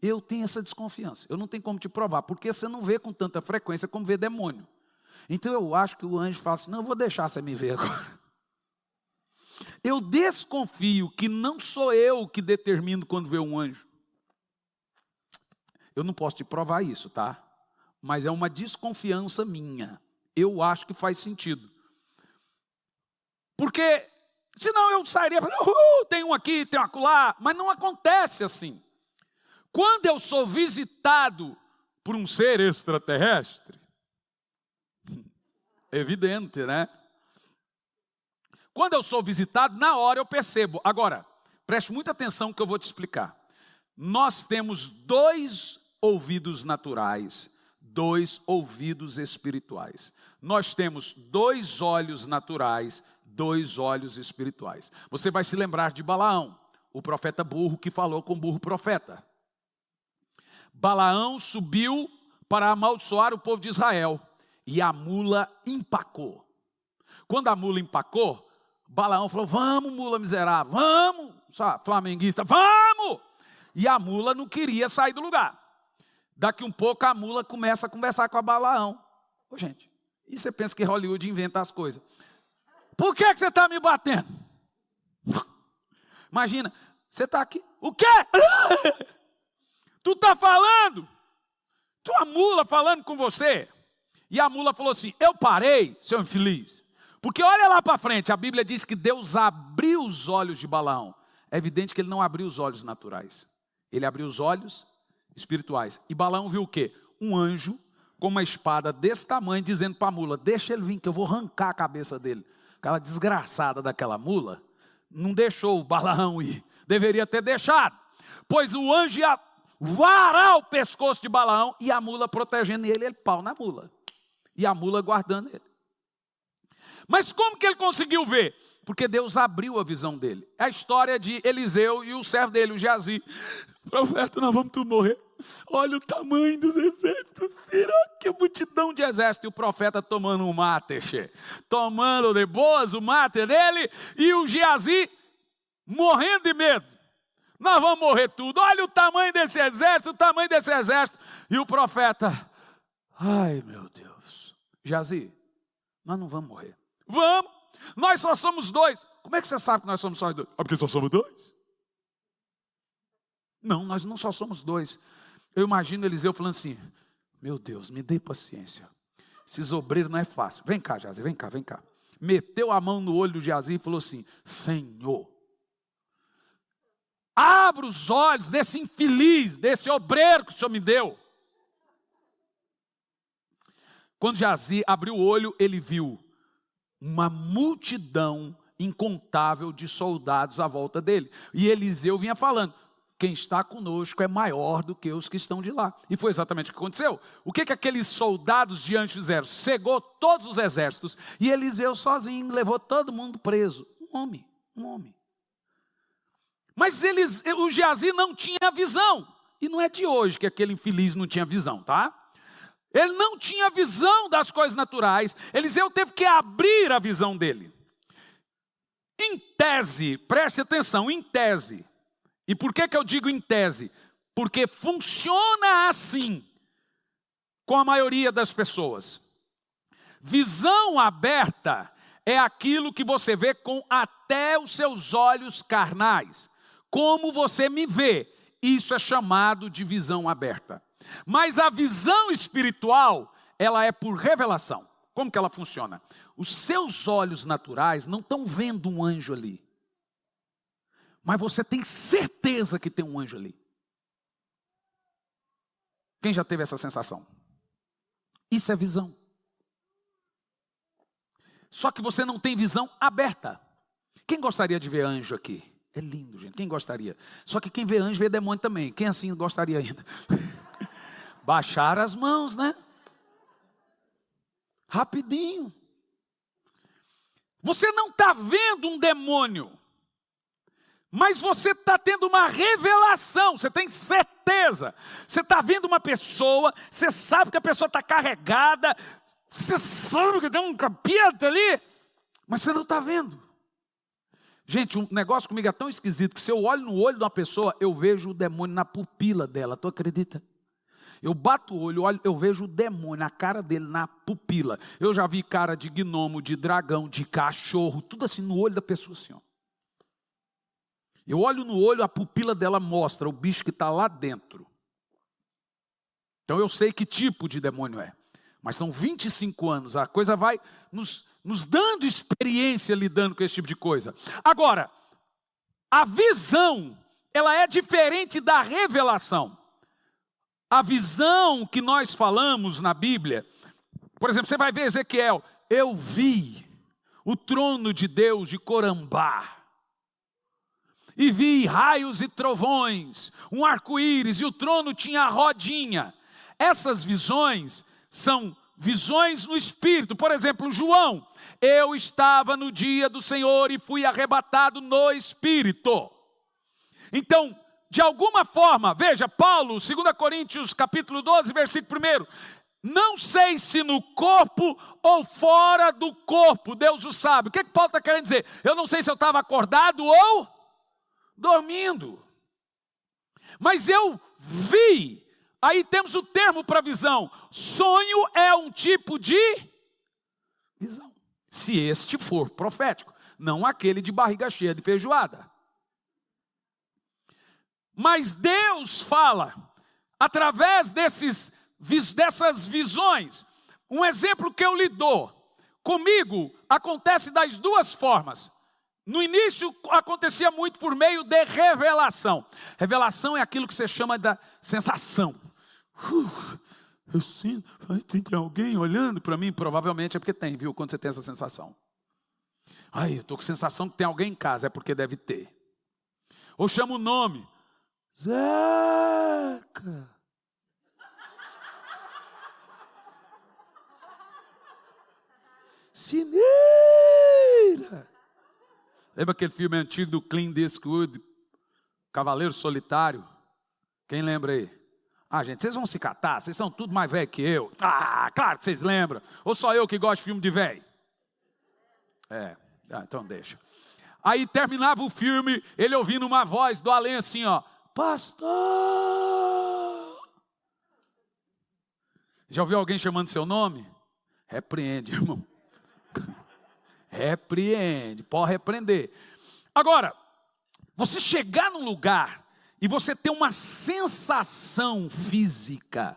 Eu tenho essa desconfiança, eu não tenho como te provar, porque você não vê com tanta frequência como vê demônio. Então eu acho que o anjo fala assim, não, eu vou deixar você me ver agora. Eu desconfio que não sou eu que determino quando vê um anjo. Eu não posso te provar isso, tá? Mas é uma desconfiança minha. Eu acho que faz sentido. Porque, senão eu sairia, tem um aqui, tem um acolá, mas não acontece assim. Quando eu sou visitado por um ser extraterrestre, evidente, né? Quando eu sou visitado, na hora eu percebo. Agora, preste muita atenção que eu vou te explicar. Nós temos 2 ouvidos naturais, 2 ouvidos espirituais. Nós temos 2 olhos naturais, 2 olhos espirituais. Você vai se lembrar de Balaão, o profeta burro que falou com o burro profeta. Balaão subiu para amaldiçoar o povo de Israel e a mula empacou. Quando a mula empacou, Balaão falou, vamos mula miserável, vamos, flamenguista, vamos! E a mula não queria sair do lugar. Daqui um pouco a mula começa a conversar com a Balaão. Ô gente, e você pensa que Hollywood inventa as coisas? Por que você está me batendo? Imagina, você está aqui, o quê? Tu está falando? Tua mula falando com você. E a mula falou assim, eu parei, seu infeliz. Porque olha lá para frente, a Bíblia diz que Deus abriu os olhos de Balaão. É evidente que ele não abriu os olhos naturais. Ele abriu os olhos espirituais. E Balaão viu o quê? Um anjo com uma espada desse tamanho, dizendo para a mula, deixa ele vir que eu vou arrancar a cabeça dele. Aquela desgraçada daquela mula, não deixou o Balaão ir. Deveria ter deixado. Pois o anjo ia varar o pescoço de Balaão e a mula protegendo ele pau na mula. E a mula guardando ele. Mas como que ele conseguiu ver? Porque Deus abriu a visão dele. É a história de Eliseu e o servo dele, o Geazi. Profeta, nós vamos tudo morrer. olha o tamanho dos exércitos, será que é multidão de exército? E o profeta tomando um mate, tomando de boas o mate dele, e o Geazi morrendo de medo. Nós vamos morrer tudo, olha o tamanho desse exército, o tamanho desse exército. E o profeta, ai meu Deus, Geazi, nós não vamos morrer. Vamos, nós só somos 2. Como é que você sabe que nós somos só 2? Porque só somos 2? Não, nós não só somos 2. Eu imagino Eliseu falando assim, meu Deus, me dê paciência. Esses obreiros não é fácil. Vem cá, Geazi, vem cá, vem cá. Meteu a mão no olho do Geazi e falou assim, Senhor, abra os olhos desse infeliz, desse obreiro que o Senhor me deu. Quando Geazi abriu o olho, ele viu uma multidão incontável de soldados à volta dele. E Eliseu vinha falando, quem está conosco é maior do que os que estão de lá. E foi exatamente o que aconteceu. O que aqueles soldados diante fizeram? Cegou todos os exércitos. E Eliseu sozinho levou todo mundo preso. Um homem. Mas o Geazi não tinha visão. E não é de hoje que aquele infeliz não tinha visão, tá? Ele não tinha visão das coisas naturais. Eliseu teve que abrir a visão dele. Em tese, preste atenção, em tese. E por que eu digo em tese? Porque funciona assim com a maioria das pessoas. Visão aberta é aquilo que você vê com até os seus olhos carnais. Como você me vê, isso é chamado de visão aberta. Mas a visão espiritual, ela é por revelação. Como que ela funciona? Os seus olhos naturais não estão vendo um anjo ali. Mas você tem certeza que tem um anjo ali. Quem já teve essa sensação? Isso é visão. Só que você não tem visão aberta. Quem gostaria de ver anjo aqui? É lindo, gente. Quem gostaria? Só que quem vê anjo vê demônio também. Quem assim gostaria ainda? Baixar as mãos, né? Rapidinho. Você não está vendo um demônio. Mas você está tendo uma revelação, você tem certeza. Você está vendo uma pessoa, você sabe que a pessoa está carregada, você sabe que tem um capeta ali, mas você não está vendo. Gente, um negócio comigo é tão esquisito que se eu olho no olho de uma pessoa, eu vejo o demônio na pupila dela, tu acredita? Eu bato o olho, eu vejo o demônio na cara dele, na pupila. Eu já vi cara de gnomo, de dragão, de cachorro, tudo assim no olho da pessoa assim, ó. Eu olho no olho, a pupila dela mostra o bicho que está lá dentro. Então eu sei que tipo de demônio é. Mas são 25 anos, a coisa vai nos dando experiência lidando com esse tipo de coisa. Agora, a visão, ela é diferente da revelação. A visão que nós falamos na Bíblia, por exemplo, você vai ver Ezequiel, eu vi o trono de Deus de Corambá. E vi raios e trovões, um arco-íris, e o trono tinha a rodinha. Essas visões são visões no Espírito. Por exemplo, João, eu estava no dia do Senhor e fui arrebatado no Espírito. Então, de alguma forma, veja, Paulo, 2 Coríntios capítulo 12, versículo 1. Não sei se no corpo ou fora do corpo, Deus o sabe. O que Paulo está querendo dizer? Eu não sei se eu estava acordado ou dormindo. Mas eu vi. Aí temos o termo para visão. Sonho é um tipo de visão. Se este for profético. Não aquele de barriga cheia de feijoada. Mas Deus fala através dessas visões. Um exemplo que eu lhe dou. Comigo acontece das duas formas. No início acontecia muito por meio de revelação. Revelação é aquilo que você chama da sensação. Eu sinto, tem alguém olhando para mim? Provavelmente é porque tem, viu? Quando você tem essa sensação. Ai, eu estou com a sensação que tem alguém em casa, é porque deve ter. Ou chama o nome. Zeca. Sineira. Lembra aquele filme antigo do Clint Eastwood, Cavaleiro Solitário? Quem lembra aí? Ah, gente, vocês vão se catar, vocês são tudo mais velho que eu. Ah, claro que vocês lembram. Ou só eu que gosto de filme de velho? Então deixa. Aí terminava o filme, ele ouvindo uma voz do além assim, ó. Pastor! Já ouviu alguém chamando seu nome? Repreende, irmão. Repreende, pode repreender. Agora, você chegar num lugar e você ter uma sensação física.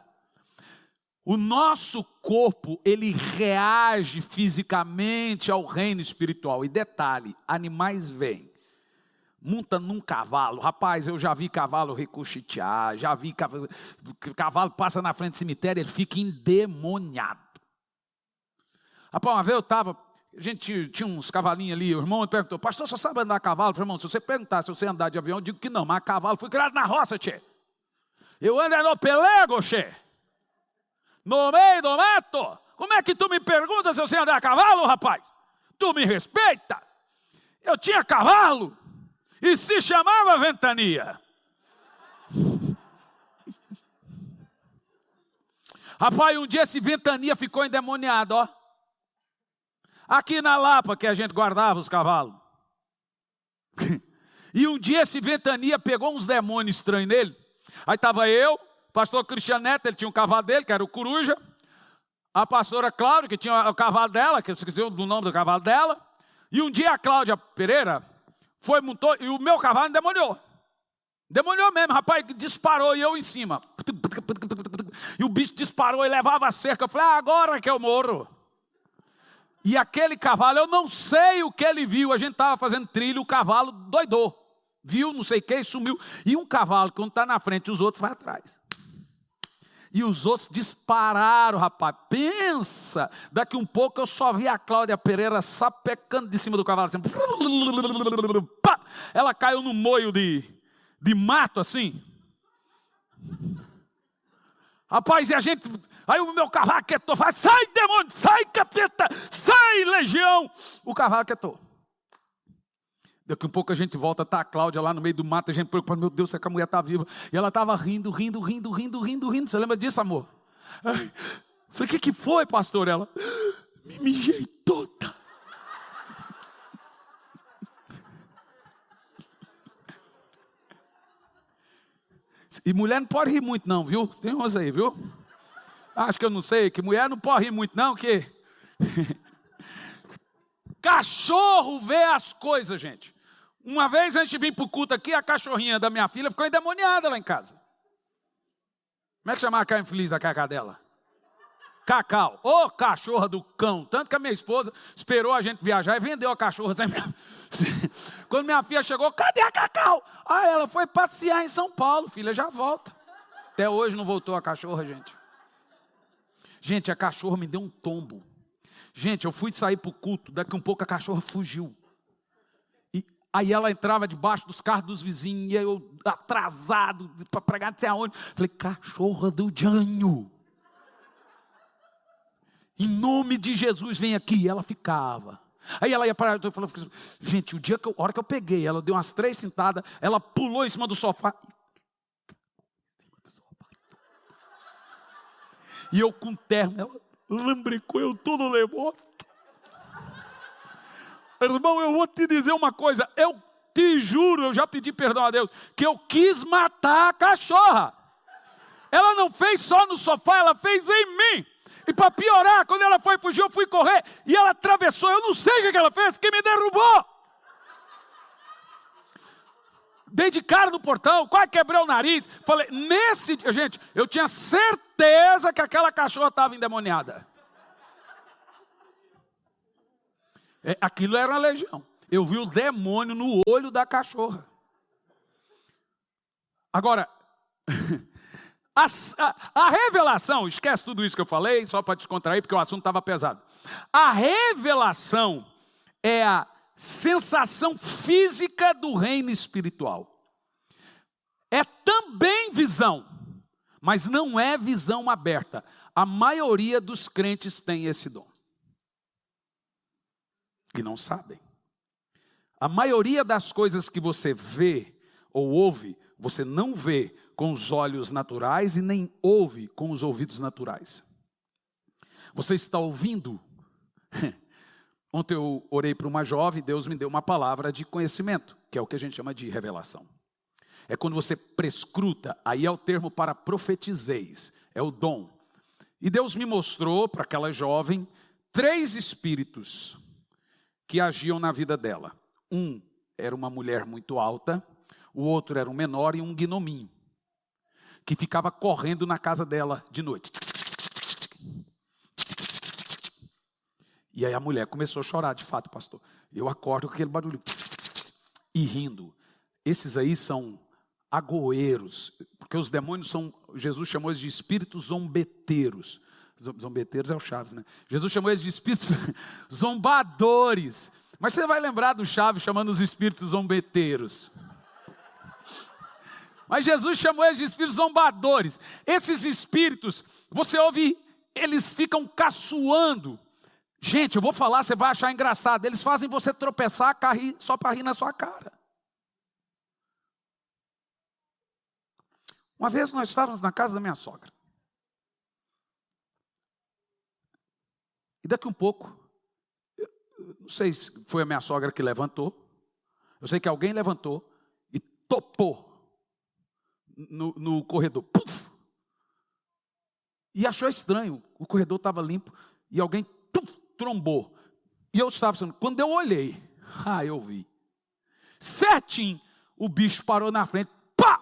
O nosso corpo, ele reage fisicamente ao reino espiritual. E detalhe, animais vêm. Monta num cavalo. Rapaz, eu já vi cavalo ricochetear, já vi cavalo passa na frente do cemitério, ele fica endemoniado. Rapaz, uma vez a gente tinha uns cavalinhos ali, o irmão me perguntou, pastor, você sabe andar a cavalo? Eu falei, irmão, se você perguntar se você andar de avião, eu digo que não, mas a cavalo, fui criado na roça, tchê. Eu ando no pelego, tchê. No meio do mato. Como é que tu me pergunta se eu sei andar a cavalo, rapaz? Tu me respeita. Eu tinha cavalo e se chamava Ventania. Rapaz, um dia esse Ventania ficou endemoniado, ó. Aqui na Lapa que a gente guardava os cavalos. E um dia esse Ventania pegou uns demônios estranhos nele. Aí estava eu, pastor Cristiano Neto, ele tinha um cavalo dele, que era o Coruja. A pastora Cláudia, que tinha o cavalo dela, que eu esqueci o nome do cavalo dela. E um dia a Cláudia Pereira montou, e o meu cavalo endemoniou. Demoniou mesmo, rapaz, disparou e eu em cima. E o bicho disparou e levava a cerca. Eu falei, agora que eu morro. E aquele cavalo, eu não sei o que ele viu. A gente estava fazendo trilho, o cavalo doidou. Viu, não sei o que, e sumiu. E um cavalo, quando está na frente, os outros vão atrás. E os outros dispararam, rapaz. Pensa, daqui um pouco eu só vi a Cláudia Pereira sapecando de cima do cavalo. Assim. Ela caiu no moio de mato, assim. Rapaz, e a gente... Aí o meu cavalo quietou, fala, sai demônio, sai capeta, sai legião. O cavalo quietou. Daqui a pouco a gente volta, tá a Cláudia lá no meio do mato, a gente preocupada, meu Deus, será que a mulher está viva? E ela estava rindo. Você lembra disso, amor? Falei, o que foi, pastor? Ela, me mijei toda. E mulher não pode rir muito não, viu? Tem uns aí, viu? Acho que eu não sei, que mulher não pode rir muito não, que... Cachorro vê as coisas, gente. Uma vez a gente vinha para o culto aqui, a cachorrinha da minha filha ficou endemoniada lá em casa. Como é que chamava a infeliz da Cacá dela? Cacau. Ô, cachorra do cão. Tanto que a minha esposa esperou a gente viajar e vendeu a cachorra. Quando minha filha chegou, cadê a Cacau? Ah, ela foi passear em São Paulo, filha, já volta. Até hoje não voltou a cachorra, gente. Gente, a cachorra me deu um tombo. Gente, eu fui sair para o culto, daqui um pouco a cachorra fugiu. E aí ela entrava debaixo dos carros dos vizinhos, e eu atrasado, para pregar não sei aonde. Falei, cachorra do Jânio. Em nome de Jesus, vem aqui. E ela ficava. Aí ela ia para... Eu falei, gente, a hora que eu peguei, ela deu umas 3 sentadas, ela pulou em cima do sofá. E eu com terno, ela lambricou, eu todo levou. Irmão, eu vou te dizer uma coisa, eu te juro, eu já pedi perdão a Deus, que eu quis matar a cachorra. Ela não fez só no sofá, ela fez em mim. E para piorar, quando ela foi fugir, eu fui correr, e ela atravessou, eu não sei o que ela fez, que me derrubou. Dei de cara no portão, quase quebrei o nariz. Falei, nesse dia, gente, eu tinha certeza que aquela cachorra estava endemoniada. Aquilo era uma legião. Eu vi o demônio no olho da cachorra. Agora, a revelação, esquece tudo isso que eu falei, só para descontrair, porque o assunto estava pesado. A revelação é a sensação física do reino espiritual. É também visão, mas não é visão aberta. A maioria dos crentes tem esse dom. E não sabem. A maioria das coisas que você vê ou ouve, você não vê, com os olhos naturais e nem ouve com os ouvidos naturais. Você está ouvindo? Ontem eu orei para uma jovem, Deus me deu uma palavra de conhecimento, que é o que a gente chama de revelação. É quando você prescruta, aí é o termo para profetizeis, é o dom. E Deus me mostrou para aquela jovem 3 espíritos que agiam na vida dela. Um era uma mulher muito alta, o outro era um menor e um gnominho, que ficava correndo na casa dela de noite. E aí a mulher começou a chorar, de fato, pastor. Eu acordo com aquele barulho e rindo. Esses aí são agoeiros, porque os demônios são, Jesus chamou eles de espíritos zombeteiros. Zombeteiros é o Chaves, né? Jesus chamou eles de espíritos zombadores. Mas você vai lembrar do Chaves chamando os espíritos zombeteiros. Mas Jesus chamou eles de espíritos zombadores. Esses espíritos, você ouve, eles ficam caçoando. Gente, eu vou falar, você vai achar engraçado. Eles fazem você tropeçar, cair, só para rir na sua cara. Uma vez nós estávamos na casa da minha sogra. E daqui um pouco, não sei se foi a minha sogra que levantou. Eu sei que alguém levantou e topou no corredor. Puf! E achou estranho. O corredor estava limpo e alguém trombou. E eu estava pensando, quando eu olhei, eu vi. Certinho, o bicho parou na frente. Pá!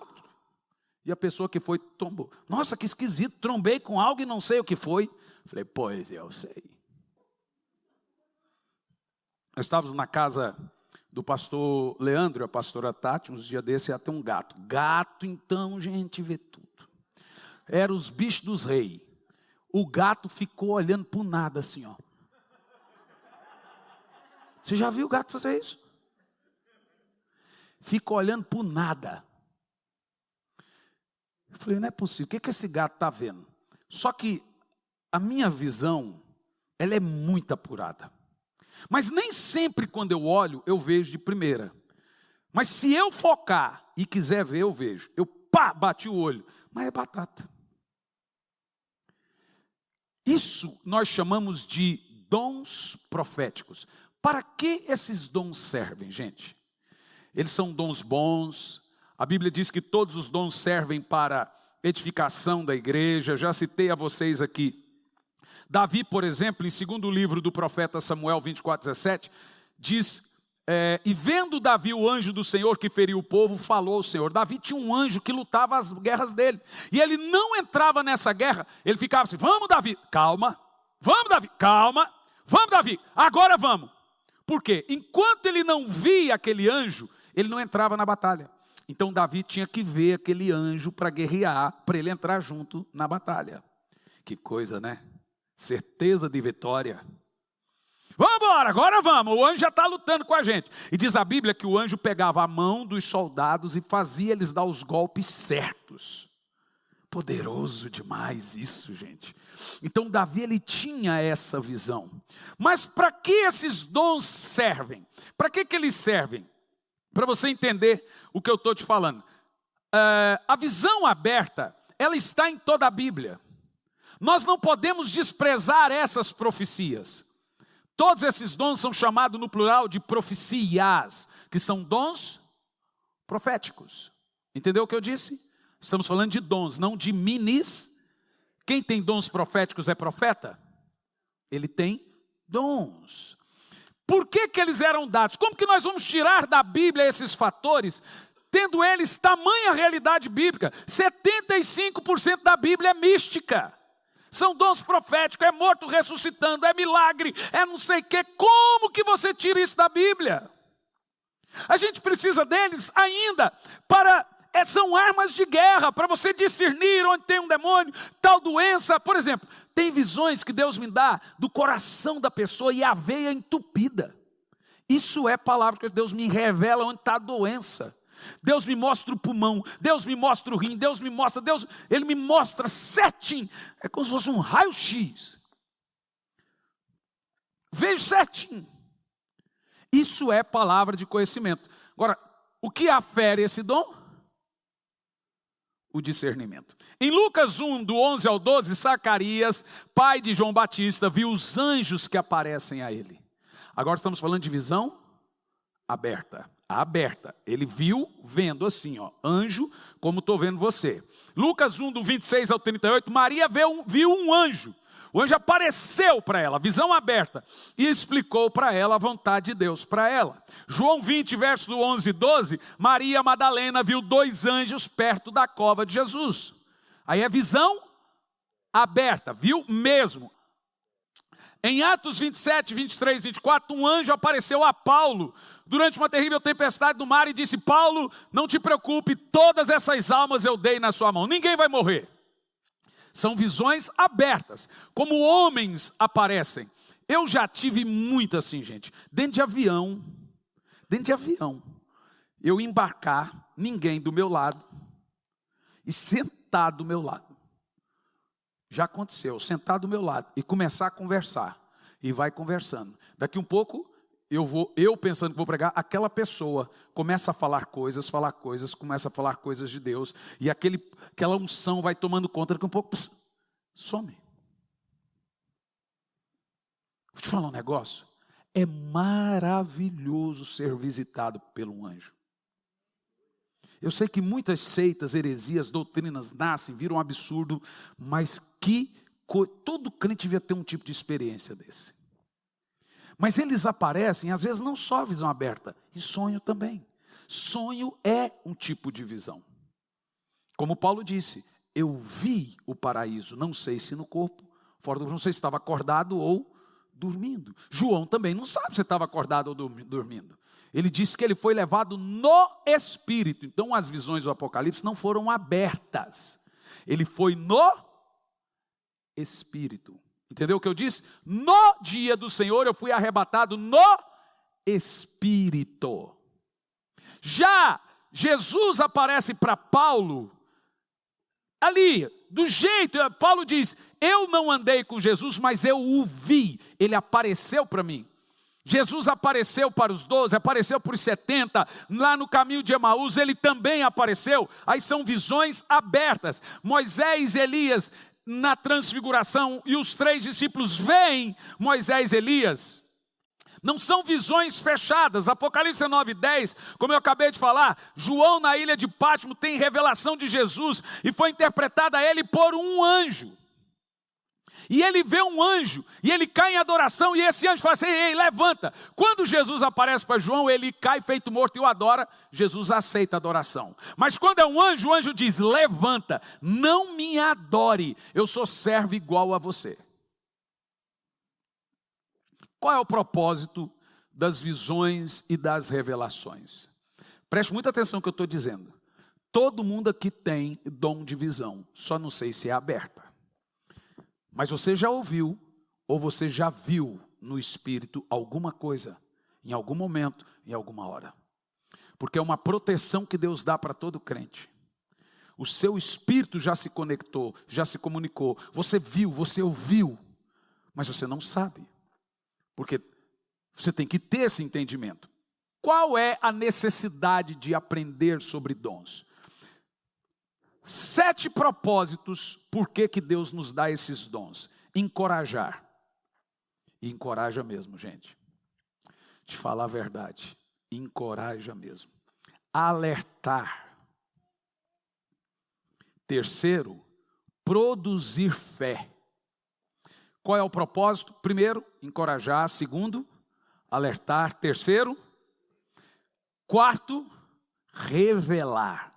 E a pessoa que foi, trombou. Nossa, que esquisito, trombei com algo e não sei o que foi. Falei, pois eu sei. Nós estávamos na casa do pastor Leandro e a pastora Tati, uns dias desses ia ter um gato. Gato, então, gente, vê tudo. Eram os bichos dos reis. O gato ficou olhando para o nada assim, ó. Você já viu o gato fazer isso? Fica olhando para o nada. Eu falei, não é possível, o que esse gato está vendo? Só que a minha visão, ela é muito apurada. Mas nem sempre quando eu olho, eu vejo de primeira. Mas se eu focar e quiser ver, eu vejo. Eu bati o olho, mas é batata. Isso nós chamamos de dons proféticos. Para que esses dons servem, gente? Eles são dons bons. A Bíblia diz que todos os dons servem para edificação da igreja. Já citei a vocês aqui. Davi, por exemplo, em 2º livro do profeta Samuel 24:17, diz, e vendo Davi o anjo do Senhor que feriu o povo, falou ao Senhor. Davi tinha um anjo que lutava as guerras dele. E ele não entrava nessa guerra, ele ficava assim, vamos Davi, calma, vamos Davi, calma, vamos Davi, agora vamos. Por quê? Enquanto ele não via aquele anjo, ele não entrava na batalha. Então Davi tinha que ver aquele anjo para guerrear, para ele entrar junto na batalha. Que coisa, né? Certeza de vitória. Vamos embora, agora vamos. O anjo já está lutando com a gente. E diz a Bíblia que o anjo pegava a mão dos soldados e fazia eles dar os golpes certos. Poderoso demais isso, gente. Então Davi, ele tinha essa visão. Mas para que esses dons servem? Para que eles servem? Para você entender o que eu estou te falando. A visão aberta, ela está em toda a Bíblia. Nós não podemos desprezar essas profecias. Todos esses dons são chamados no plural de profecias, que são dons proféticos. Entendeu o que eu disse? Estamos falando de dons, não de minis. Quem tem dons proféticos é profeta? Ele tem dons. Por que eles eram dados? Como que nós vamos tirar da Bíblia esses fatores, tendo eles tamanha realidade bíblica? 75% da Bíblia é mística. São dons proféticos, é morto ressuscitando, é milagre, é não sei o quê. Como que você tira isso da Bíblia? A gente precisa deles ainda para... são armas de guerra, para você discernir onde tem um demônio, tal doença. Por exemplo, tem visões que Deus me dá do coração da pessoa e a veia entupida. Isso é palavra que Deus me revela onde está a doença. Deus me mostra o pulmão, Deus me mostra o rim, Ele me mostra certinho. É como se fosse um raio-x. Vejo certinho. Isso é palavra de conhecimento. Agora, o que afere esse dom? o discernimento. Em Lucas 1, do 11 ao 12, Zacarias, pai de João Batista, viu os anjos que aparecem a ele. Agora estamos falando de visão aberta. Aberta. Ele viu, vendo assim, ó, anjo, como estou vendo você. Lucas 1, do 26 ao 38, Maria viu um anjo. O anjo apareceu para ela, visão aberta, e explicou para ela a vontade de Deus para ela. João 20, verso do 11 e 12, Maria Madalena viu 2 anjos perto da cova de Jesus. Aí é visão aberta, viu mesmo. Em Atos 27, 23, 24, um anjo apareceu a Paulo durante uma terrível tempestade no mar e disse: Paulo, não te preocupe, todas essas almas eu dei na sua mão, ninguém vai morrer. São visões abertas, como homens aparecem. Eu já tive muito assim, gente, dentro de avião, eu embarcar, ninguém do meu lado, e sentar do meu lado. Já aconteceu, sentar do meu lado e começar a conversar. E vai conversando. Daqui um pouco, eu pensando que vou pregar, aquela pessoa começa a falar coisas, começa a falar coisas de Deus. E aquela unção vai tomando conta, daqui um pouco, some. Vou te falar um negócio. É maravilhoso ser visitado por um anjo. Eu sei que muitas seitas, heresias, doutrinas nascem, viram um absurdo, mas todo crente devia ter um tipo de experiência desse. Mas eles aparecem, às vezes não só visão aberta, e sonho também. Sonho é um tipo de visão. Como Paulo disse, eu vi o paraíso, não sei se no corpo, fora do corpo, não sei se estava acordado ou dormindo. João também não sabe se estava acordado ou dormindo. Ele disse que ele foi levado no Espírito. Então as visões do Apocalipse não foram abertas. Ele foi no Espírito. Entendeu o que eu disse? No dia do Senhor eu fui arrebatado no Espírito. Já Jesus aparece para Paulo, ali, do jeito, Paulo diz, eu não andei com Jesus, mas eu o vi. Ele apareceu para mim. Jesus apareceu para os 12, apareceu para os 70, lá no caminho de Emaús, ele também apareceu. Aí são visões abertas. Moisés e Elias na transfiguração, e os 3 discípulos veem Moisés e Elias. Não são visões fechadas. Apocalipse 9:10, como eu acabei de falar, João na ilha de Pátimo tem revelação de Jesus, e foi interpretada a ele por um anjo. E ele vê um anjo, e ele cai em adoração, e esse anjo fala assim, ei, levanta. Quando Jesus aparece para João, ele cai feito morto e o adora, Jesus aceita a adoração. Mas quando é um anjo, o anjo diz, levanta, não me adore, eu sou servo igual a você. Qual é o propósito das visões e das revelações? Preste muita atenção no que eu estou dizendo. Todo mundo aqui tem dom de visão, só não sei se é aberta. Mas você já ouviu, ou você já viu no Espírito alguma coisa, em algum momento, em alguma hora. Porque é uma proteção que Deus dá para todo crente. O seu Espírito já se conectou, já se comunicou. Você viu, você ouviu, mas você não sabe. Porque você tem que ter esse entendimento. Qual é a necessidade de aprender sobre dons? 7 propósitos por que Deus nos dá esses dons. Encorajar. E encoraja mesmo, gente. Te falar a verdade. Encoraja mesmo. Alertar. Terceiro, produzir fé. Qual é o propósito? Primeiro, encorajar. Segundo, alertar. Terceiro, quarto, revelar.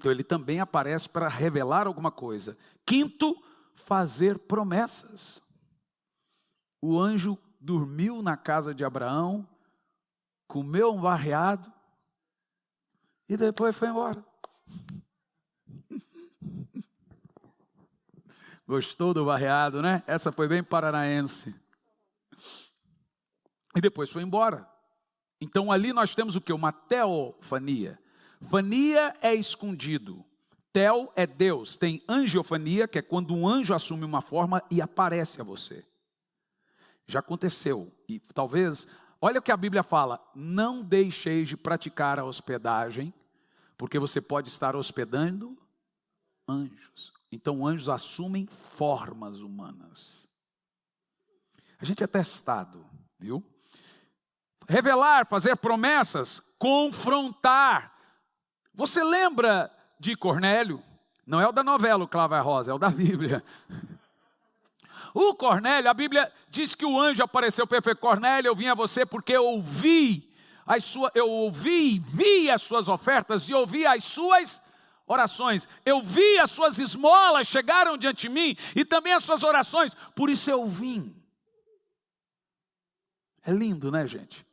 Então ele também aparece para revelar alguma coisa. Quinto, fazer promessas. O anjo dormiu na casa de Abraão, comeu um barreado e depois foi embora. Gostou do barreado, né? Essa foi bem paranaense. E depois foi embora. Então ali nós temos o quê? Uma teofania. Fania é escondido. Tel é Deus. Tem angiofania, que é quando um anjo assume uma forma e aparece a você. Já aconteceu. E talvez, olha o que a Bíblia fala. Não deixeis de praticar a hospedagem, porque você pode estar hospedando anjos. Então anjos assumem formas humanas. A gente é testado, viu? Revelar, fazer promessas, confrontar. Você lembra de Cornélio? Não é o da novela, o Clava e Rosa, é o da Bíblia. O Cornélio, a Bíblia diz que o anjo apareceu para ele. Cornélio, eu vim a você porque eu vi e vi as suas ofertas e ouvi as suas orações. Eu vi as suas esmolas chegaram diante de mim e também as suas orações. Por isso eu vim. É lindo, né, gente?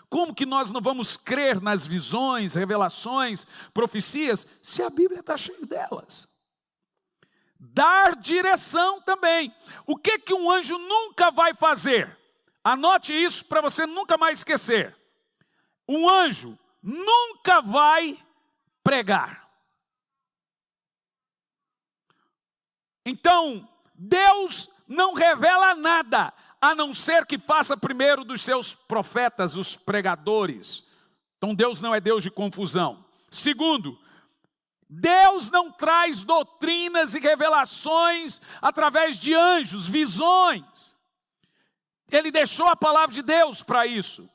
Como que nós não vamos crer nas visões, revelações, profecias, se a Bíblia está cheia delas? Dar direção também. O que que um anjo nunca vai fazer? Anote isso para você nunca mais esquecer. Um anjo nunca vai pregar. Então, Deus não revela nada, a não ser que faça primeiro dos seus profetas, os pregadores. Então Deus não é Deus de confusão. Segundo, Deus não traz doutrinas e revelações através de anjos, visões. Ele deixou a palavra de Deus para isso.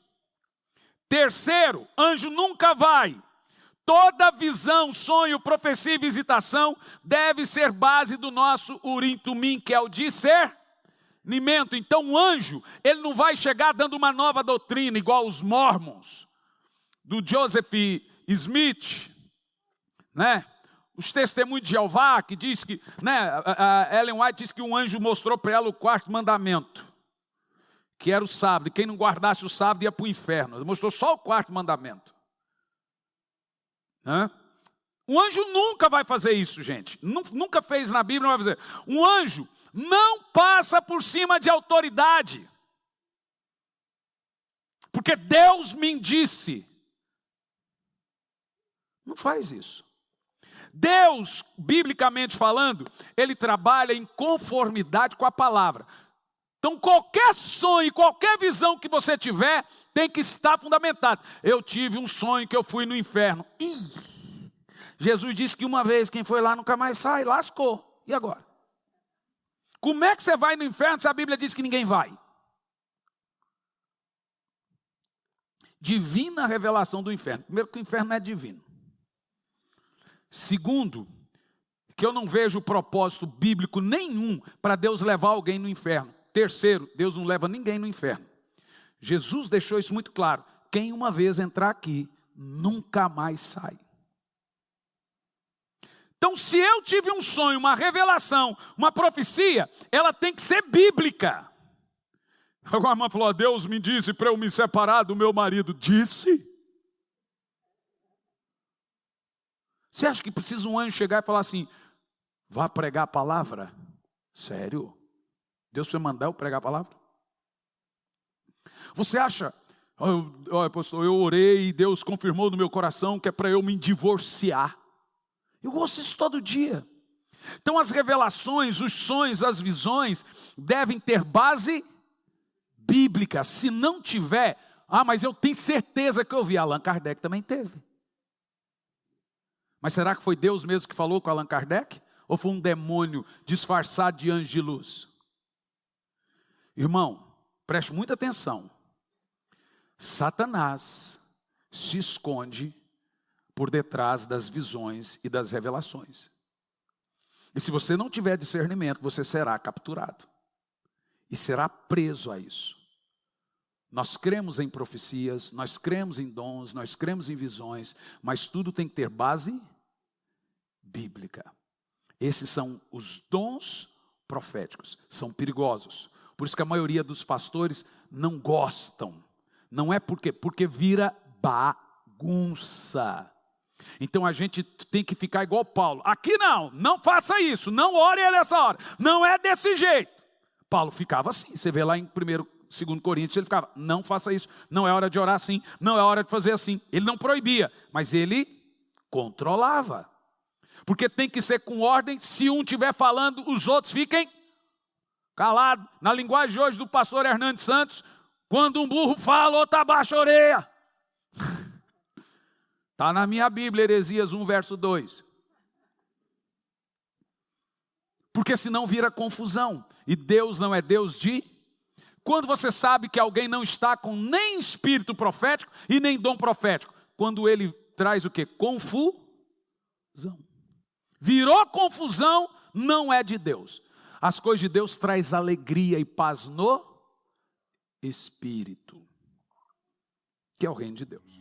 Terceiro, anjo nunca vai. Toda visão, sonho, profecia e visitação deve ser base do nosso Urim Tumim, que é o discernimento. Então o anjo, ele não vai chegar dando uma nova doutrina, igual os Mormons, do Joseph Smith, né? Os testemunhos de Jeová, que diz que, né? A Ellen White diz que um anjo mostrou para ela o quarto mandamento, que era o sábado, e quem não guardasse o sábado ia para o inferno. Ele mostrou só o quarto mandamento. Um anjo nunca vai fazer isso, gente. Nunca fez na Bíblia, não vai fazer. Um anjo não passa por cima de autoridade. Porque Deus me disse. Não faz isso. Deus, biblicamente falando, ele trabalha em conformidade com a palavra. Então qualquer sonho, qualquer visão que você tiver, tem que estar fundamentado. Eu tive um sonho que eu fui no inferno. Jesus disse que uma vez quem foi lá nunca mais sai, lascou. E agora? Como é que você vai no inferno se a Bíblia diz que ninguém vai? Divina revelação do inferno. Primeiro que o inferno não é divino. Segundo, que eu não vejo propósito bíblico nenhum para Deus levar alguém no inferno. Terceiro, Deus não leva ninguém no inferno. Jesus deixou isso muito claro. Quem uma vez entrar aqui, nunca mais sai. Então, se eu tive um sonho, uma revelação, uma profecia, ela tem que ser bíblica. Agora a irmã falou, Deus me disse para eu me separar do meu marido. Disse? Você acha que precisa um anjo chegar e falar assim, vá pregar a palavra? Sério? Deus precisa mandar eu pregar a palavra? Você acha, pastor, eu orei e Deus confirmou no meu coração que é para eu me divorciar. Eu ouço isso todo dia. Então as revelações, os sonhos, as visões devem ter base bíblica. Se não tiver, mas eu tenho certeza que eu vi. Allan Kardec também teve. Mas será que foi Deus mesmo que falou com Allan Kardec? Ou foi um demônio disfarçado de anjo de luz? Irmão, preste muita atenção. Satanás se esconde por detrás das visões e das revelações. E se você não tiver discernimento, você será capturado. E será preso a isso. Nós cremos em profecias, nós cremos em dons, nós cremos em visões, mas tudo tem que ter base bíblica. Esses são os dons proféticos, são perigosos. Por isso que a maioria dos pastores não gostam. Não é porque vira bagunça. Então a gente tem que ficar igual Paulo. Aqui não faça isso, não ore nessa hora. Não é desse jeito. Paulo ficava assim, você vê lá em 2 Coríntios, ele ficava, não faça isso, não é hora de orar assim, não é hora de fazer assim. Ele não proibia, mas ele controlava. Porque tem que ser com ordem, se um estiver falando, os outros fiquem calados. Na linguagem de hoje do pastor Hernandes Santos, quando um burro fala, outro abaixa a orelha. Está na minha Bíblia, Heresias 1, verso 2. Porque senão vira confusão. E Deus não é Deus de... Quando você sabe que alguém não está com nem espírito profético e nem dom profético. Quando ele traz o quê? Confusão. Virou confusão, não é de Deus. As coisas de Deus traz alegria e paz no espírito. Que é o reino de Deus.